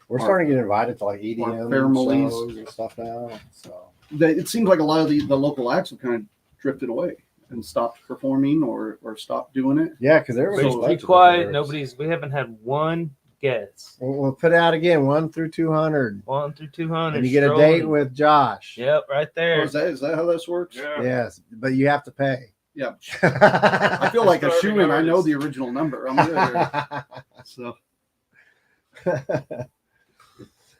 we're starting to get invited to like EDM families shows and stuff now. So it seems like a lot of the local acts have kind of drifted away and stopped performing or stopped doing it. Yeah, because everybody's Be quiet. We haven't had one guest. We'll put it out again, 1 through 200. 1 through 200. And you get a date with Josh. Yep, right there. Oh, is that how this works? Yeah. Yes, but you have to pay. Yeah. I feel like a shoe-in. I know the original number. I'm good. So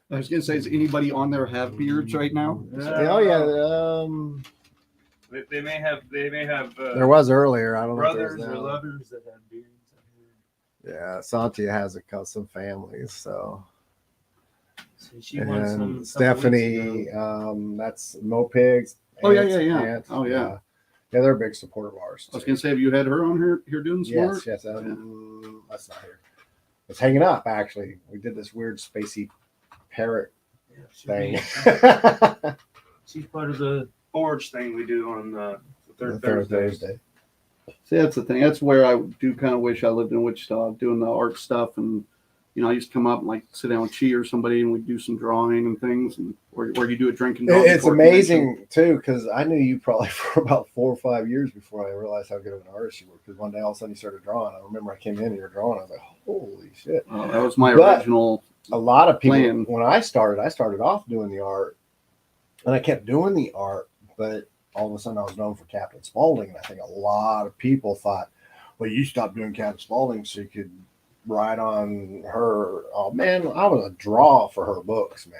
I was gonna say, does anybody on there have beards right now? Oh yeah. They may have. There was earlier. I don't know. Brothers or lovers that have beards. Yeah, Santia has some families. So She wants some. and Stephanie, that's Mopigs. Oh yeah. Oh yeah. Yeah, they're a big supporter of ours. I was gonna say, have you had her on here doing some work? Yes. That's not here. It's hanging up. Actually, we did this weird spacey parrot thing. She's part of the forge thing we do on the third Thursday. See, that's the thing. That's where I do kind of wish I lived in Wichita, doing the art stuff and I used to come up and like sit down with Chi or somebody, and we'd do some drawing and things, and or you do a drink and drawing. It's amazing too, because I knew you probably for about 4 or 5 years before I realized how good of an artist you were. Because one day all of a sudden you started drawing. I remember I came in and you were drawing. I was like, holy shit! That was my But original. A lot of people, plan. when I started off doing the art, and I kept doing the art, but all of a sudden I was known for Captain Spaulding, and I think a lot of people thought, well, you stopped doing Captain Spaulding so you could write on her. Oh man, I was a draw for her books, man.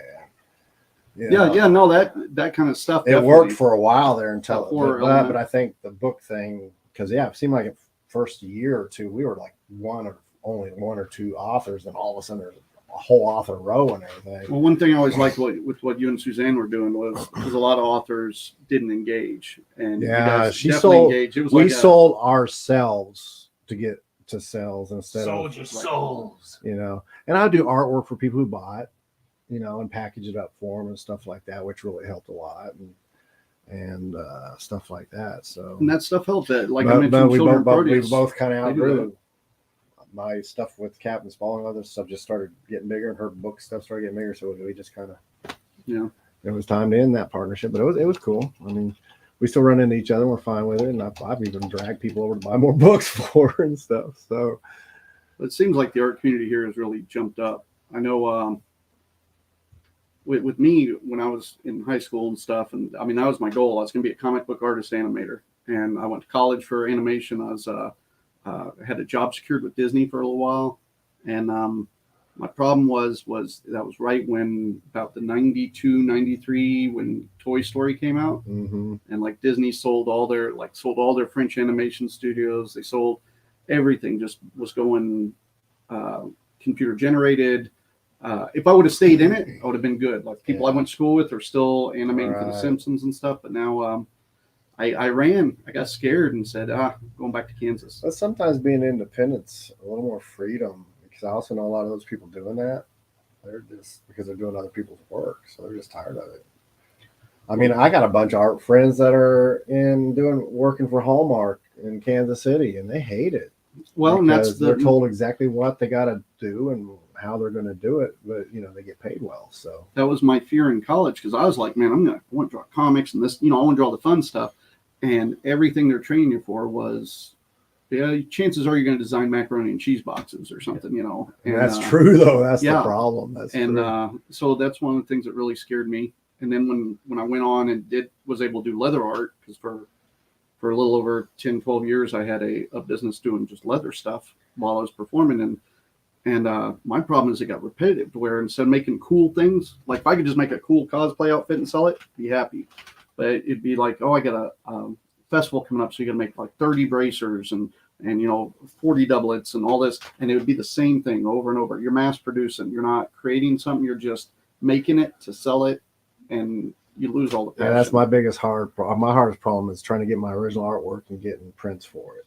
You know, No, that kind of stuff. it definitely. worked for a while there until, horror but element. I think the book thing, because it seemed like the first year or two we were like only one or two authors, and all of a sudden there's a whole author row and everything. Well, one thing I always liked with what you and Suzanne were doing was because a lot of authors didn't engage, and you guys she definitely sold. engaged. It was We like sold ourselves to get to sales instead Sold of, your souls. And I do artwork for people who bought, and package it up for them and stuff like that, which really helped a lot, and stuff like that. So and that stuff helped. That like I but mentioned, we children both produce. kind of they do outgrew my stuff with Captain Spaulding. Other stuff just started getting bigger, and her book stuff started getting bigger. So we just kind of, it was time to end that partnership. But it was cool. I mean, we still run into each other. And we're fine with it, and I've even dragged people over to buy more books for her and stuff. So It seems like the art community here has really jumped up. I know with me when I was in high school and stuff, and I mean that was my goal. I was going to be a comic book artist animator, and I went to college for animation. I was had a job secured with Disney for a little while, and my problem was that was right when about the 92, 93 when Toy Story came out, and like Disney sold all their French animation studios. They sold everything, just was going computer generated. If I would have stayed in it, I would have been good. Like people I went to school with are still animating for The Simpsons and stuff, but now I got scared and said, going back to Kansas. But sometimes being independent's a little more freedom, because I also know a lot of those people doing that. They're just because they're doing other people's work, so they're just tired of it. I mean, I got a bunch of art friends that are working for Hallmark in Kansas City, and they hate it. Well, and that's they're told exactly what they got to do and how they're going to do it, but they get paid well. So that was my fear in college, because I was like, man, I want to draw comics and this, I want to draw the fun stuff, and everything they're training you for was, chances are you're going to design macaroni and cheese boxes or something, And that's true though. That's the yeah. problem. That's true. So that's one of the things that really scared me. And then when I went on and was able to do leather art, because for a little over 10, 12 years, I had a business doing just leather stuff while I was performing. And my problem is it got repetitive to where instead of making cool things, like if I could just make a cool cosplay outfit and sell it, be happy. But it'd be like, I got a festival coming up, so you got to make like 30 bracers and 40 doublets and all this. And it would be the same thing over and over. You're mass producing. You're not creating something. You're just making it to sell it, and you lose all the passion. Yeah, that's my biggest my hardest problem is trying to get my original artwork and getting prints for it,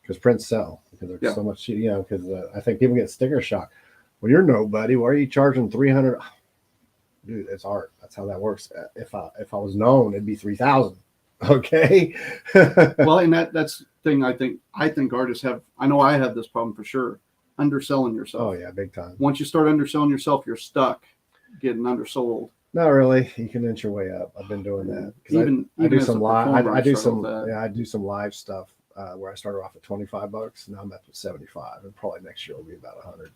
because prints sell, because there's so much, because I think people get sticker shock. Well, you're nobody. Why are you charging $300? Dude, it's art. That's how that works. If I was known, it'd be $3,000. Okay. Well, and that's the thing. I think artists have. I know I have this problem for sure. Underselling yourself. Oh yeah, big time. Once you start underselling yourself, you're stuck getting undersold. Not really. You can inch your way up. I've been doing that. I do some live. I do some live stuff where I started off at $25. Now I'm up to $75, and probably next year will be about $100.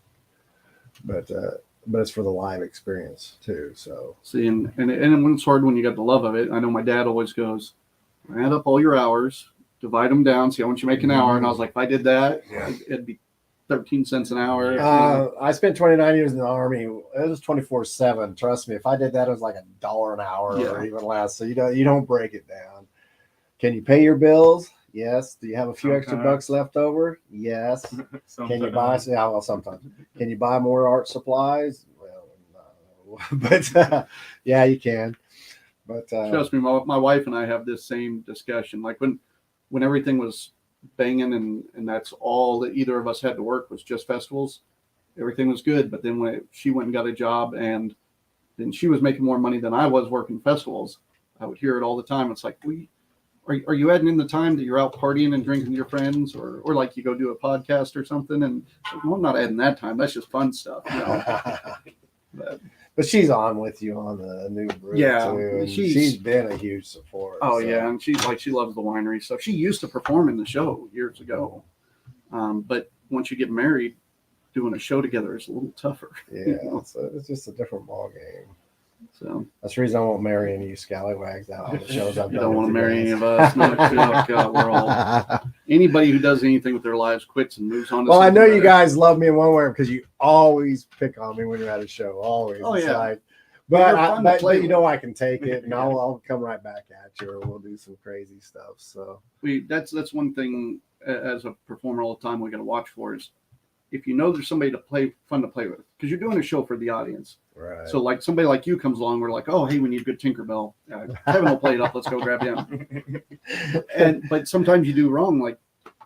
But it's for the live experience too. So see, and when it's hard when you got the love of it. I know my dad always goes, add up all your hours, divide them down, see how much you make an hour. And I was like, if I did that, it'd be 13 cents an hour. I spent 29 years in the Army. It was 24/7. Trust me, if I did that, it was like $1 an hour or even less. So you don't break it down. Can you pay your bills? Yes. Do you have a few extra bucks left over? Yes. Can you buy? Yeah, well, sometimes. Can you buy more art supplies? Well, no. But yeah, you can. But trust me, my wife and I have this same discussion. Like when everything was banging and that's all that either of us had to work was just festivals, everything was good. But then when she went and got a job, and then she was making more money than I was working festivals, I would hear it all the time. It's like, are you adding in the time that you're out partying and drinking with your friends, or like you go do a podcast or something? And well, I'm not adding that time. That's just fun stuff. You know? But she's on with you on the new brew Yeah, too. And she's- she's been a huge support. Oh so. yeah, and she loves the winery stuff. She used to perform in the show years ago, but once you get married, doing a show together is a little tougher. Yeah, so it's just a different ball game. So That's the reason I won't marry any of you scallywags out on the shows I've you done. don't want to with you marry any guys. of us. No, we're all anybody who does anything with their lives quits and moves on. To Well, I know something you better. guys love me in one way because you always pick on me when you're at a show. Always. Oh, It's yeah. like, But but, you're fun to but play you with. know I can take it, and I'll come right back at you, or we'll do some crazy stuff. So That's one thing as a performer all the time we got to watch for is if you know there's somebody fun to play with, because you're doing a show for the audience. right. So like somebody like you comes along, we're like, oh hey, we need a good Tinkerbell. Kevin will play it up. Let's go grab him. But sometimes you do wrong. Like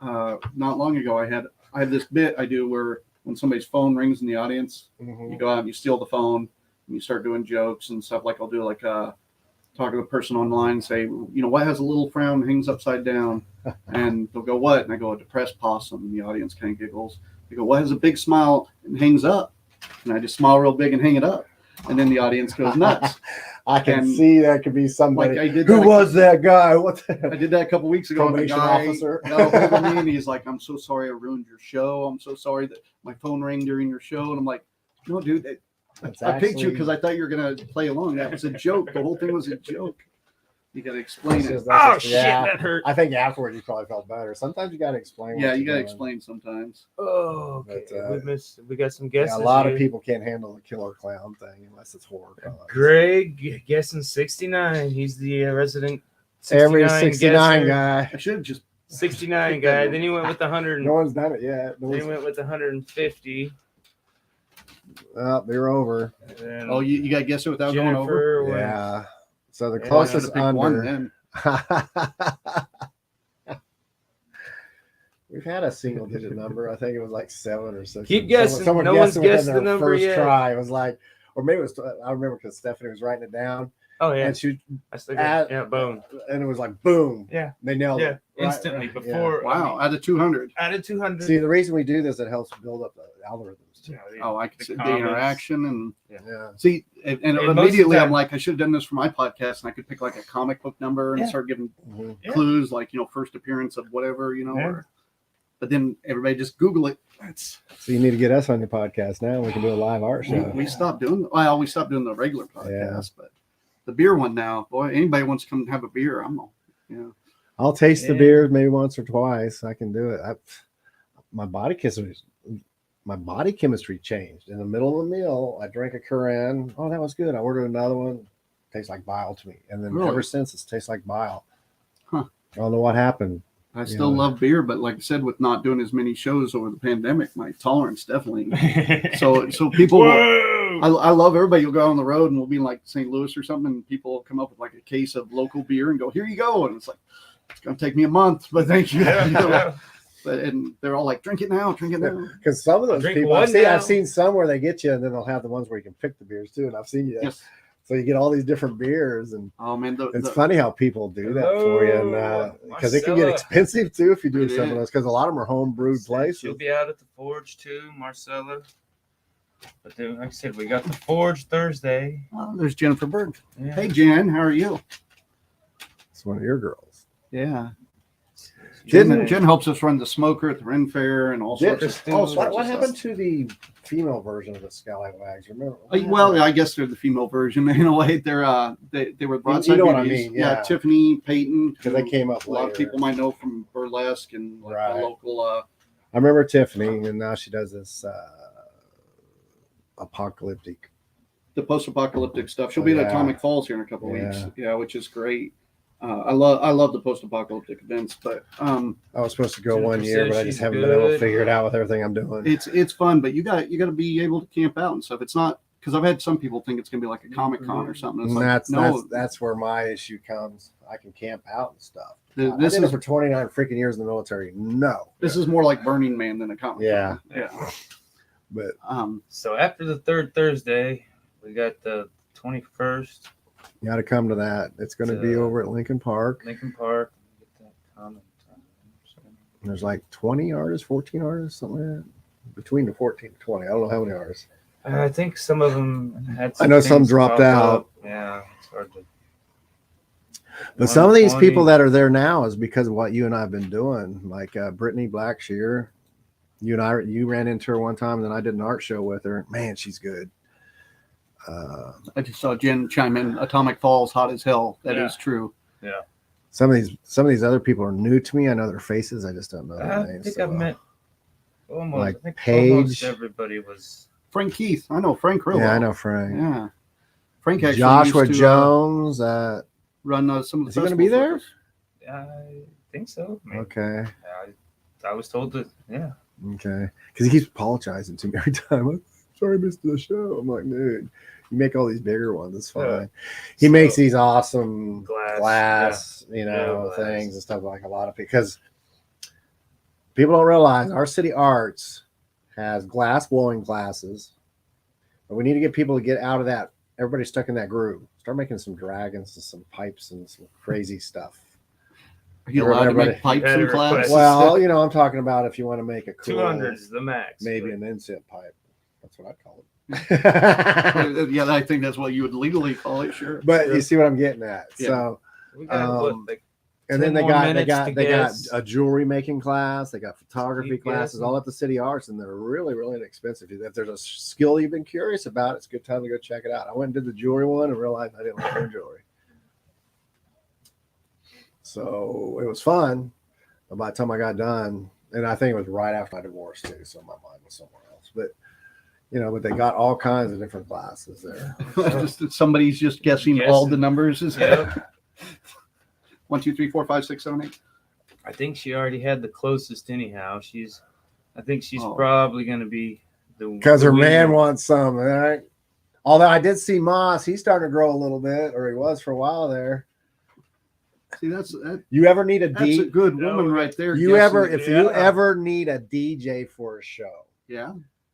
not long ago, I had this bit I do where when somebody's phone rings in the audience, Mhm. you go out and you steal the phone and you start doing jokes and stuff. Like I'll do like talk to a person online and say, you know, what has a little frown and hangs upside down? And they'll go, what? And I go, a depressed possum. And the audience kind of giggles. They go, what has a big smile and hangs up? And I just smile real big and hang it up. And then the audience goes nuts. I can And, see that could be somebody. Like I did Who that, was that guy? What I the? did that a couple weeks ago. And the Probation guy officer. got a hold of me and he's like, I'm so sorry I ruined your show. I'm so sorry that my phone rang during your show. And I'm like, no, dude, It's I picked you actually- because I thought you were going to play along. That was a joke. The whole thing was a joke. You got to explain It's it. just- Oh that's just- shit, yeah. that hurt. I think afterwards you probably felt better. Sometimes you got to explain. Yeah, what you you're got to doing. explain sometimes. Oh, okay. But, We got some guesses. Yeah, a lot of here. people can't handle the killer clown thing unless it's horror. cons. Greg guessing 69. He's the resident 69 Every 69 69 guesser. guy. I should have just 69 guy. Then he went with the 100. No one's done it yet. No Then he one's, went with the 150. oh, they're over. And then Oh, you got to guess it without going over. Jennifer went- Yeah. So the Yeah, closest Pick one under. then. We've had a single digit number. I think it was like 7 or 6. Keep guessing. No guessed one's within guessed the their number first yet. try. It was like, or maybe it was. I remember because Stephanie was writing it down, Oh yeah, and she I still got boom. and it was like boom. Yeah. They nailed Yeah, it right- instantly yeah. before. Wow, out of 200. Out of 200. See, the reason we do this, it helps build up the algorithms too. Yeah, Oh, I could The see the comments. interaction and Yeah. see, and And most of the immediately I'm time- like, I should have done this for my podcast, and I could pick like a comic book number and Yeah. start giving Mhm. Yeah. clues, like first appearance of whatever, Yeah. but then everybody just Google it. That's So you need to get us on your podcast now. We can do a live art show. we stopped doing. Well, we stopped doing the regular podcast, but the beer one now, boy, anybody wants to come and have a beer, I'm all, I'll taste the Yeah. beer maybe once or twice. I can do it. My body chemistry changed in the middle of the meal. I drank a Koran. Oh, that was good. I ordered another one. Tastes like bile to me. And then Really? ever since, it's tastes like bile. Huh. I don't know what happened. I still Yeah. love beer, but like I said, with not doing as many shows over the pandemic, my tolerance definitely. So people. Whoa! I love everybody. You'll go out on the road and we'll be in like St. Louis or something, and people will come up with like a case of local beer and go, "Here you go," and it's like, it's gonna take me a month, but thank you. Yeah, You know? yeah. And they're all like, "Drink it now, drink it now." Because some of those Drink people, one I've now. seen some where they get you, and then they'll have the ones where you can pick the beers too. And I've seen you. Yes. So you get all these different beers, and Oh man, it's funny how people do that for you, and Hello, because it can get Marcella. expensive too if you do It some of is. those. Because a lot of them are home brewed places. She'll be out at the Forge too, Marcella. But then, like I said, we got the Forge Thursday. Oh, there's Jennifer Berg. Yeah. Hey Jen, how are you? It's one of your girls. Yeah. Didn't- Jen helps us run the smoker at the Ren Fair and all sorts of all sorts What of happened stuff. to the female version of the ScallyWags? Remember? Well, I guess they're the female version in a way. They're they were broadside know what I beauties. mean, yeah. Tiffany Payton, because they who came up a lot of later. people might know from burlesque and like Right. the local I remember Tiffany, and now she does this apocalyptic. the post-apocalyptic stuff. She'll be at Yeah. Atomic Falls here in a couple Yeah. weeks. Yeah, which is great. I love the post-apocalyptic events, but I was supposed to go Jennifer one year, says but I she's just haven't been able to good. figure it out with everything I'm doing. it's fun. But you got to be able to camp out and stuff. It's not because I've had some people think it's gonna be like a Comic-Con or something. It's And like, no, that's where my issue comes. I can camp out and stuff. Th- I this did it is- for 29 freaking years in the military. No, this is more like Burning Man than a Comic-Con. Yeah. Yeah. but So after the third Thursday, we got the 21st, you got to come to that. It's going to be Uh, over at Lincoln Park. Lincoln Park. There's like 20 artists, 14 artists, something like that. Between the 14 and 20. I don't know how many artists. I think some of them had. I know some things dropped pop out. up. Yeah, it's hard to. But some of these 120. people that are there now is because of what you and I have been doing. Like Brittany Blackshear. You ran into her one time, and then I did an art show with her. Man, she's good. I just saw Jen chime in. Atomic Falls, hot as hell. That is true. Yeah. Some of these other people are new to me. I know their faces. I just don't know their I names. think so I've met almost. like I think Paige. almost everybody was. Frank Keith. I know Frank real yeah, well. I know Frank. Yeah. Frank actually Joshua used to, Jones. run some of the Is he going to be there? I think so. Maybe. Okay. I was told that. Yeah. Okay. Because he keeps apologizing to me every time. I'm sorry, I missed the show. I'm like, dude, you make all these bigger ones. It's fine. Yeah. He So- makes these awesome Glass, glass, glass. things and stuff like a lot of people. Because people don't realize our city arts has glass blowing glasses. But we need to get people to get out of that. Everybody's stuck in that groove. Start making some dragons and some pipes and some crazy stuff. Are you allowed to Everybody- make pipes Had and a class? request. Well, I'm talking about if you want to make a cool 200 is the max. maybe but- an inset pipe. That's what I'd call it. Yeah, I think that's what you would legally call it. Sure. But you see what I'm getting at. Yeah. So, We got what, Um, like and then 10 they more got minutes to they got guess. a jewelry making class. They got photography Keep classes, guessing. all at the City Arts, and they're really, really inexpensive. If there's a skill you've been curious about, it's a good time to go check it out. I went and did the jewelry one and realized I didn't like doing jewelry. So it was fun. But by the time I got done, and I think it was right after I divorced too, so my mind was somewhere else. But but they got all kinds of different classes there. Just somebody's just guessing all the numbers. Is Yeah. 1, 2, 3, 4, 5, 6, 7, 8. I think she already had the closest anyhow. I think she's Oh. probably going to be the Because her the man winner. wants some, all right? Although I did see Moss, he's starting to grow a little bit, or he was for a while there. See, that's You ever need a a D? good No, woman right there. If guessing. you Yeah. ever need a DJ for a show, Yeah.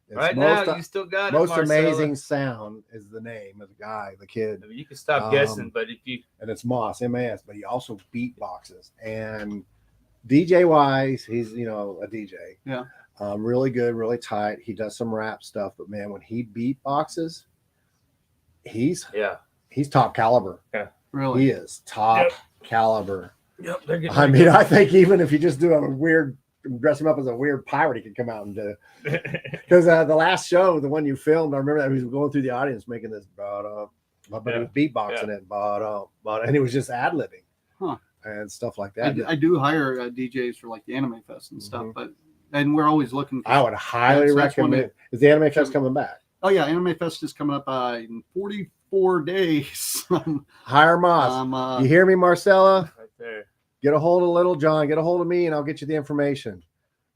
it's Right most, now, you still got most it, Marcella. amazing sound is the name of the guy, the kid, I mean, you can stop Um, guessing, but if you and it's Moss, M-A-S. But he also beatboxes and DJ wise, he's a DJ. Yeah. Really good, really tight. He does some rap stuff, but man, when he beatboxes, he's top caliber. Really. He is top caliber. Yep, they're getting I mean, I think even if you just do a weird, dress him up as a weird pirate, he could come out and do. Because the last show, the one you filmed, I remember that he was going through the audience making this, but he was beatboxing it, and he was just ad libbing, and stuff like that. I do hire DJs for like the Anime Fest and stuff, and we're always looking. I would highly That's one recommend. Is the Anime Fest coming back? Oh yeah, Anime Fest is coming up in 44 days. Hire Moss. You hear me, Marcella? right there. Get a hold of Little John. Get a hold of me, and I'll get you the information.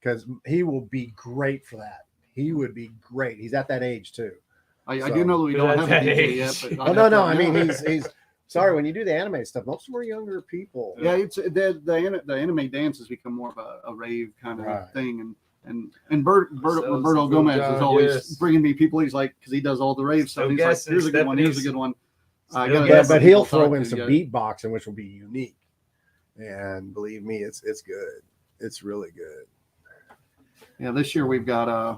Because he will be great for that. He would be great. He's at that age too. I So- do know that we don't have a At that DJ age. yet. But Oh no, I mean he's sorry when you do the anime stuff. Most of them are younger people. Yeah, it's the anime dance has become more of a rave kind of Right. thing, and Roberto some Gomez food, is always yes. bringing me people. He's like, because he does all the rave stuff. Still He's like, guessing, here's a good one. Here's a Stephanie's- good one. Still I gotta guessing. get But he'll people throw to in talk some to, beatboxing, which will be unique. And believe me, it's good. It's really good. Yeah, this year we've got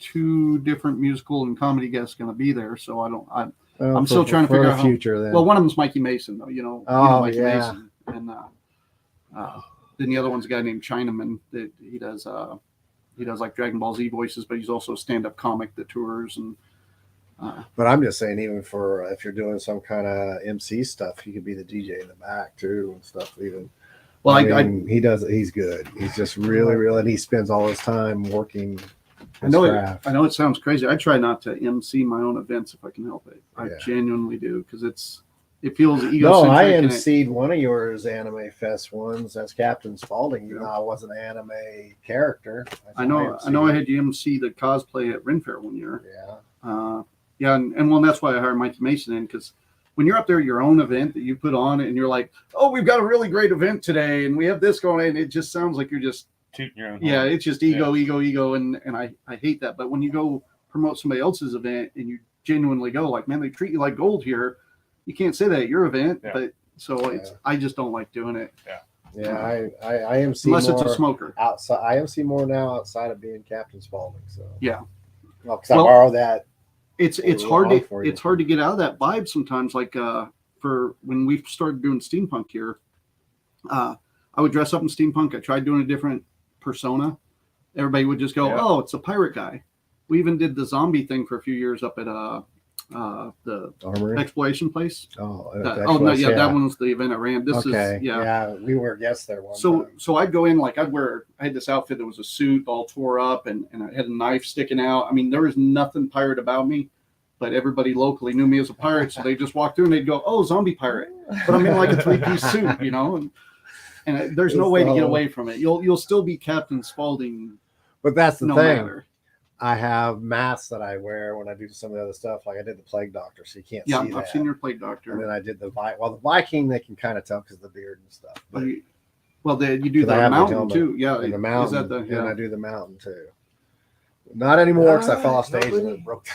2 different musical and comedy guests going to be there. So I'm still trying to for figure the out how- future. Then well, one of them's Mikey Mason, though. Oh, Mikey yeah. Mason, and then the other one's a guy named Chinaman that he does like Dragon Ball Z voices, but he's also a stand-up comic that tours and. But I'm just saying, even for if you're doing some kind of MC stuff, he could be the DJ in the back too and stuff. Even Well, I mean, he does. He's good. He's just really, really. And he spends all his time working. I his know craft. it sounds crazy. I try not to MC my own events if I can help it. I Yeah. genuinely do because it feels egocentric. No, I and emceed one of yours Anime Fest ones. That's Captain Spaulding. Even though I wasn't an anime character. I know I had you MC the cosplay at Ren Fair one year. Yeah. Yeah, and that's why I hired Mikey Mason in, because when you're up there, your own event that you put on, and you're like, oh, we've got a really great event today, and we have this going on, it just sounds like you're just, Tooting your own yeah, horn. it's just ego, and I hate that. But when you go promote somebody else's event and you genuinely go like, man, they treat you like gold here, you can't say that at your event. Yeah. But so I just don't like doing it. Yeah. Yeah, I am see unless more it's a smoker. outside. I am see more now outside of being Captain Spaulding. So Yeah. well, because I borrow that. It's Well, hard to for you. it's hard to get out of that vibe sometimes. Like for when we started doing steampunk here, I would dress up in steampunk. I tried doing a different persona. Everybody would just go, Yeah. "Oh, it's a pirate guy." We even did the zombie thing for a few years up at the Armory. exploration place. Oh, No, yeah, that one was the event I ran. This okay. is yeah. We were guests there one So time. so I'd go in like I had this outfit that was a suit all tore up and I had a knife sticking out. I mean, there was nothing pirate about me, but everybody locally knew me as a pirate, so they just walked through and they'd go, "Oh, zombie pirate," but I'm in like a 3-piece suit, you know, and there's no way to get away from it. You'll still be Captain Spaulding, But that's the no thing. matter. I have masks that I wear when I do some of the other stuff. Like I did the Plague Doctor, so you can't Yeah, see I've that. seen your Plague And Doctor. then I did the Viking. They can kind of tell because of the beard and stuff. But You do 'Cause I the have the mountain helmet too. Yeah, and the is mountain, that the and I do the mountain too. Not anymore because I fell off stage and it broke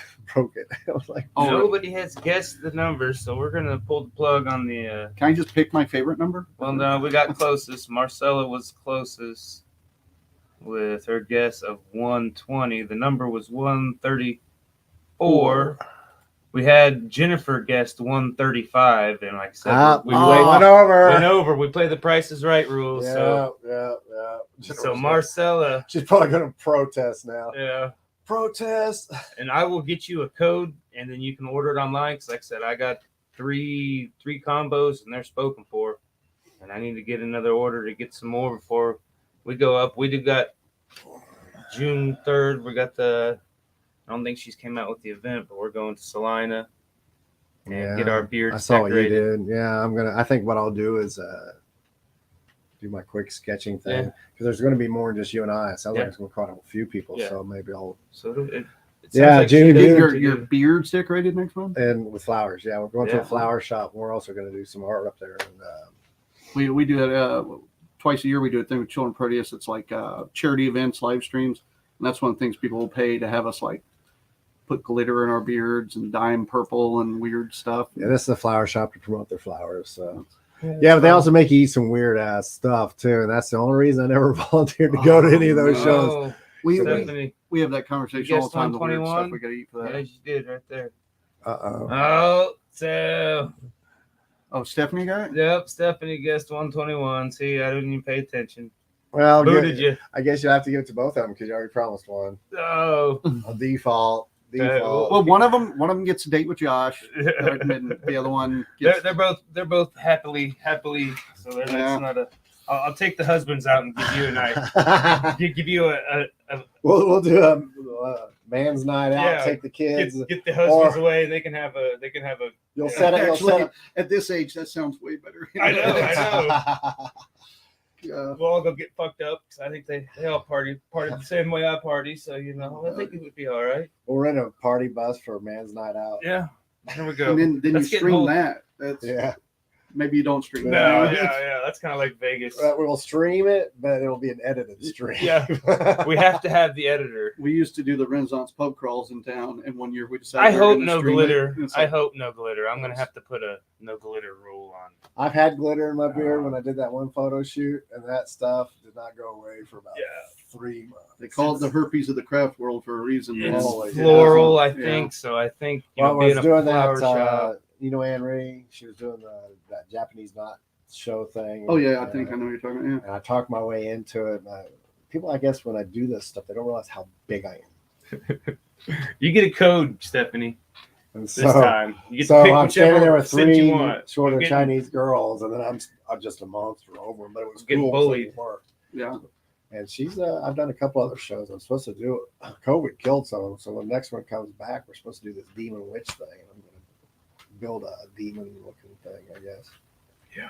it. I was like, Oh, Nobody has guessed the numbers, so we're gonna pull the plug on the. Can I just pick my favorite number? Well, no, we got closest. Marcella was closest with her guess of 120. The number was 134. We had Jennifer guessed 135, and like I said, we went over. went over. We play the Price is Right rules. Yeah. So Marcella, she's probably gonna protest now. yeah, Protest. and I will get you a code, and then you can order it online. Because like I said, I got three combos, and they're spoken for, and I need to get another order to get some more before we go up. We got June 3rd. We got I don't think she's came out with the event, but we're going to Salina and get our beards I saw decorated. what you did. Yeah, I think what I'll do is do my quick sketching thing because there's going to be more than just you and I. It sounds like it's going to call a few people, so maybe I'll. So it Yeah, like June, she June. did Your beard's decorated next month? And with flowers, yeah, we're going to Yeah. a flower shop. And we're also going to do some art up there. And We do it twice a year. We do a thing with Children Proteus. It's like charity events, live streams, and that's one of the things people will pay to have us like put glitter in our beards and dye them purple and weird stuff. yeah, this is a flower shop to promote their flowers. So yeah, but they also make you eat some weird ass stuff too, and that's the only reason I never volunteered to go to any of those shows. Oh, We Stephanie, have that conversation all the time. The weird 121? stuff we got to eat for that. yeah, she did right there. Uh-oh. Oh, so Oh, Stephanie got it? yep, Stephanie guessed 121. See, I didn't even pay attention. Well, Booted you. I guess you'll have to give it to both of them because you already promised one. Oh, A default. Well, one of them gets a date with Josh, and the other one gets. they're both happily. So that's not a. I'll take the husbands out and give you a night. Give you a we'll do a man's night out. Yeah, Take the kids. get the husbands away. They can have a. You'll set it. You'll set Actually, it. at this age, that sounds way better. I know. Yeah. We'll all go get fucked up because I think they all party the same way I party. So I think it would be all right. We'll rent a party bus for a man's night out. Yeah, here we go. And then you Let's get stream whole- that. That's Yeah. maybe you don't stream No, that. yeah, that's kind of like Vegas. We'll stream it, but it'll be an edited stream. Yeah. We have to have the editor. We used to do the Renaissance pub crawls in town, and one year we decided I we were hope gonna no stream glitter. it. It's I like, hope no glitter. I'm gonna have to put a no glitter rule on. I've had glitter in my beard when I did that one photo shoot, and that stuff did not go away for about 3 months. They call it the herpes of the craft world for a reason. It's Holy floral, I Yeah. think. So I think Well, I being was a doing flower that. shop. Anne Ree, she was doing that Japanese knot show thing. Oh yeah, I think I know what you're talking about. And I talked my way into it. And people, I guess, when I do this stuff, they don't realize how big I am. You get a code, Stephanie. And This so, time, you get so to pick I'm standing there with scent you 3 want. shorter You're getting- Chinese girls, and then I'm just a monster over them. But it was Getting cool. 'cause they bullied. worked. Yeah. And she's I've done a couple other shows. I'm supposed to do it. COVID killed some of them. So when the next one comes back, we're supposed to do this demon witch thing. And I'm going to build a demon looking thing, I guess. Yeah.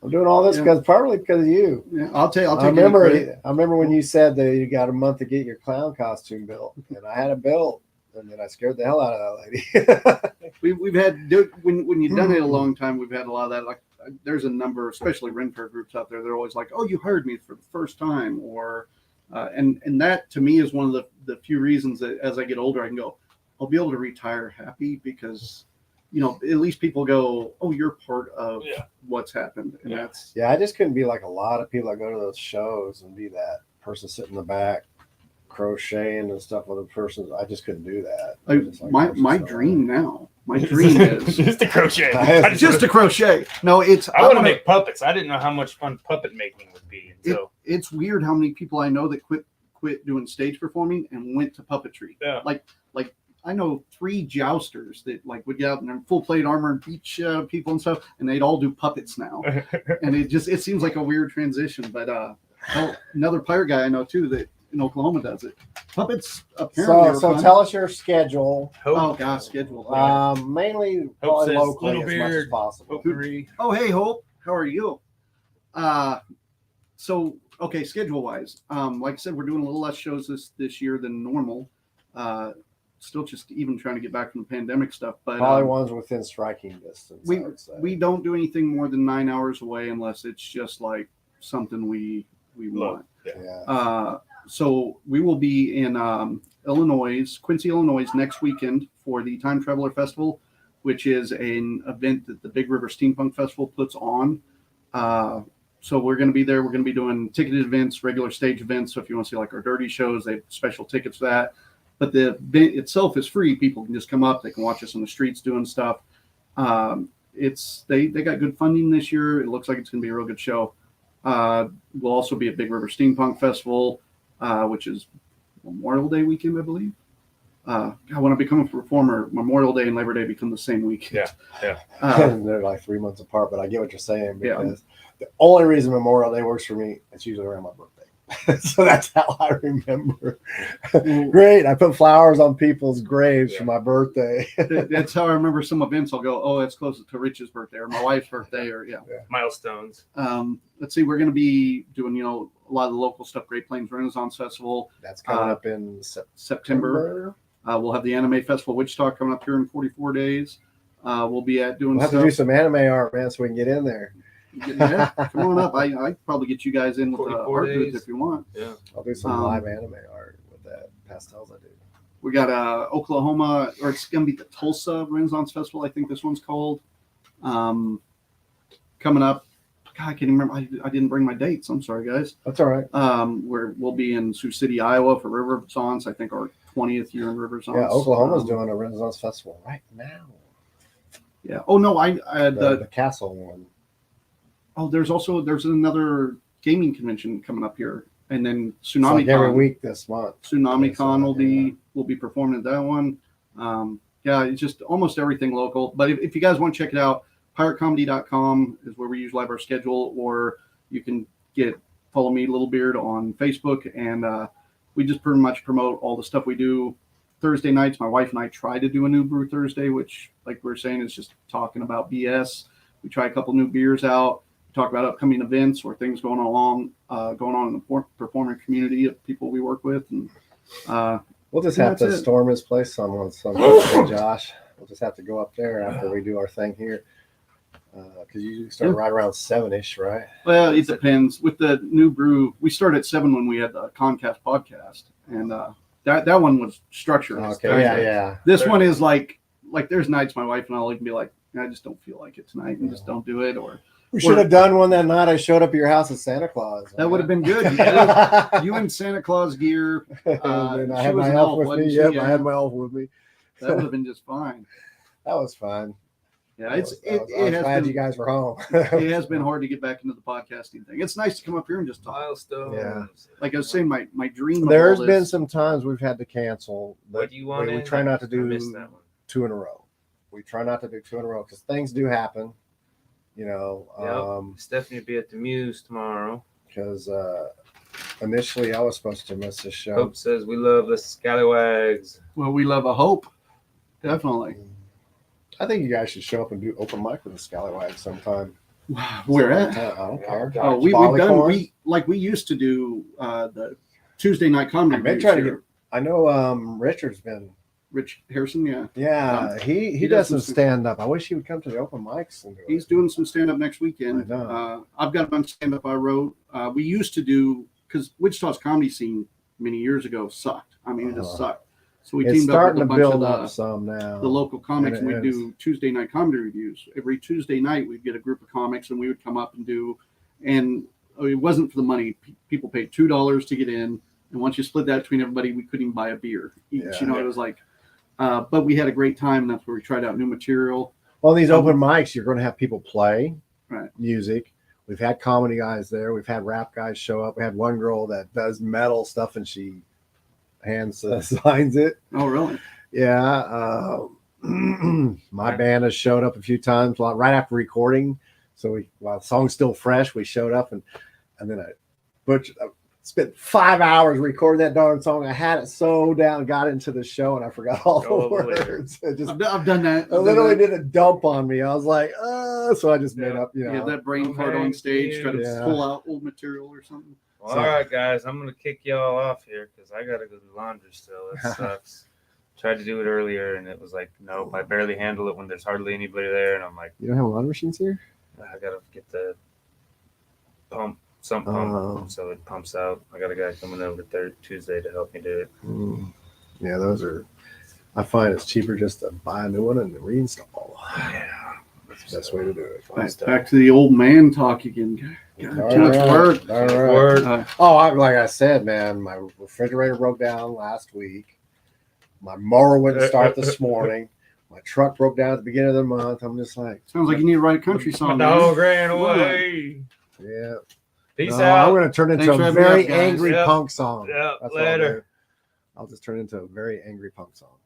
I'm doing all this partly because of you. Yeah, I'll take. I remember when you said that you got a month to get your clown costume built, and I had it built, and then I scared the hell out of that lady. We've had when you've done it a long time, we've had a lot of that. Like there's a number, especially Renfair groups out there. They're always like, "Oh, you hired me for the first time," or and that to me is one of the few reasons that as I get older, I can go, I'll be able to retire happy because at least people go, oh, you're part of Yeah. what's happened. And Yeah. that's, Yeah, I just couldn't be like a lot of people that go to those shows and be that person sitting in the back crocheting and stuff with a person. I just couldn't do that. I just like my crochet so dream now. My dream is just a crochet. It's just to crochet. No, it's, I want to wanna- make puppets. I didn't know how much fun puppet making would be. So it's weird how many people I know that quit doing stage performing and went to puppetry. yeah. Like I know 3 jousters that like would get out in their full plate armor and beat people and stuff, and they'd all do puppets now. And it seems like a weird transition. But another pirate guy I know too that in Oklahoma does it. Puppets apparently. are So fun. tell us your schedule. Oh gosh, schedule. Mainly Hope probably says locally Little as much as Beard. possible. Potpourri. Oh hey Hope, how are you? So okay, schedule wise, like I said, we're doing a little less shows this year than normal. Still just even trying to get back from the pandemic stuff, but Probably ones within striking distance. I would say. we don't do anything more than 9 hours away unless it's just like something we want. yeah. So we will be in Quincy, Illinois next weekend for the Time Traveler Festival, which is an event that the Big River Steampunk Festival puts on. So we're going to be there. We're going to be doing ticketed events, regular stage events. So if you want to see like our dirty shows, they have special tickets for that. But the event itself is free. People can just come up. They can watch us on the streets doing stuff. They got good funding this year. It looks like it's going to be a real good show. We'll also be at Big River Steampunk Festival, which is Memorial Day weekend, I believe. When I become a performer, Memorial Day and Labor Day become the same week. Yeah. They're like 3 months apart, but I get what you're saying because the only reason Memorial Day works for me, it's usually around my birthday. So that's how I remember. Great. I put flowers on people's graves for my birthday. That's how I remember some events. I'll go, oh, it's close to Rich's birthday or my wife's birthday or Milestones. Let's see, we're going to be doing, a lot of the local stuff. Great Plains Renaissance Festival. That's coming up in September. We'll have the Anime Festival Wichita coming up here in 44 days. We'll be doing We'll have stuff. to do some anime art, man, so we can get in there. Yeah, come on up. I probably get you guys in with 44 art booth days. if you want. Yeah. I'll do some live anime art with that pastels I do. We got Oklahoma, or it's going to be the Tulsa Renaissance Festival. I think this one's called. Coming up. God, I can't even remember. I didn't bring my dates. I'm sorry, guys. That's all right. We'll be in Sioux City, Iowa for River Renaissance. I think our 20th year in River Renaissance. Yeah, Oklahoma's doing a Renaissance festival right now. Yeah. Oh no, The castle one. Oh, there's another gaming convention coming up here, and then It's Tsunami like every Con. week this month. Tsunami Con will Yeah. be performing at that one. It's just almost everything local. But if you guys want to check it out, piratecomedy.com is where we usually have our schedule, or you can follow me, Little Beard, on Facebook, and we just pretty much promote all the stuff we do. Thursday nights, my wife and I try to do a New Brew Thursday, which, like we were saying, is just talking about BS. We try a couple new beers out, talk about upcoming events or things going on in the performing community of people we work with, and We'll just And have to that's it. storm his place some day, Josh. We'll just have to go up there after we do our thing here. Because you start right around 7-ish, right? well, it depends. With the New Brew, we started at 7 when we had the Concast podcast, and that one was structured. Okay, yeah. This one is like there's nights my wife and I'll even be like, I just don't feel like it tonight, and just don't do it. Or We should have done one that night. I showed up at your house as Santa Claus. that would have been good. You in Santa Claus gear. And I she had was my an elf elf, with wasn't me. she? Yep, Yeah. I had my elf with me. That would have been just fine. That was fun. Yeah, I it's was it has glad been, you guys were home. it has been hard to get back into the podcasting thing. It's nice to come up here and just talk. Milestones. Yeah. Like I was saying, my dream. There's of all been this, some times we've had to cancel. But What do you want? we in? try not to I do missed that one. 2 in a row. We try not to do 2 in a row because things do happen. Stephanie will be at the Muse tomorrow. Because initially I was supposed to miss this show. Hope says we love the ScallyWags. Well, we love a hope. Definitely. I think you guys should show up and do open mic with the Scallywags sometime. Where at? I don't care. Oh, we've done we used to do the Tuesday night comedy. I've been reviews trying to here. I know Richard's been. Rich Harrison, yeah. Yeah, he does some stand up. I wish he would come to the open mics and do it. He's doing some stand up next weekend. I know. I've got a bunch of stand up I wrote. We used to do, because Wichita's comedy scene many years ago sucked. I mean, it just sucked. So we It's teamed up starting with to a bunch build of up some now. the local comics, and And we it do Tuesday night comedy reviews. Every Tuesday night, we'd get a group of comics, and we would come up and do. And it wasn't for the money. People paid $2 to get in, and once you split that between everybody, we couldn't even buy a beer each. Yeah. You know, it was like. But we had a great time. And that's where we tried out new material. Well, these open mics, you're going to have people play Right. music. We've had comedy guys there. We've had rap guys show up. We had one girl that does metal stuff, and she signs it. Oh, really? Yeah. My band has showed up a few times right after recording. So while the song's still fresh, we showed up and then I spent 5 hours recording that darn song. I had it so down, got into the show, and I forgot all the words. I've done that. I literally did a dump on me. I was like, so I just made up, Yeah, that brain fart on stage, try to pull out old material or something. Well, all right, guys, I'm gonna kick y'all off here because I gotta go do laundry still. It sucks. Tried to do it earlier, and it was like, nope. I barely handle it when there's hardly anybody there, and I'm like, you don't have laundry machines here? I gotta get the pump, so it pumps out. I got a guy coming over Tuesday to help me do it. Yeah, those are. I find it's cheaper just to buy a new one and reinstall. Yeah, that's the best way to do it. Back to the old man talk again. Too much work. All right. Like I said, man, my refrigerator broke down last week. My mower wouldn't start this morning. My truck broke down at the beginning of the month. I'm just like, sounds like you need to write a country song. My dog ran away. Yeah. Peace out. I'm going to turn into a very angry punk song. Yeah, That's later. I'll just turn into a very angry punk song.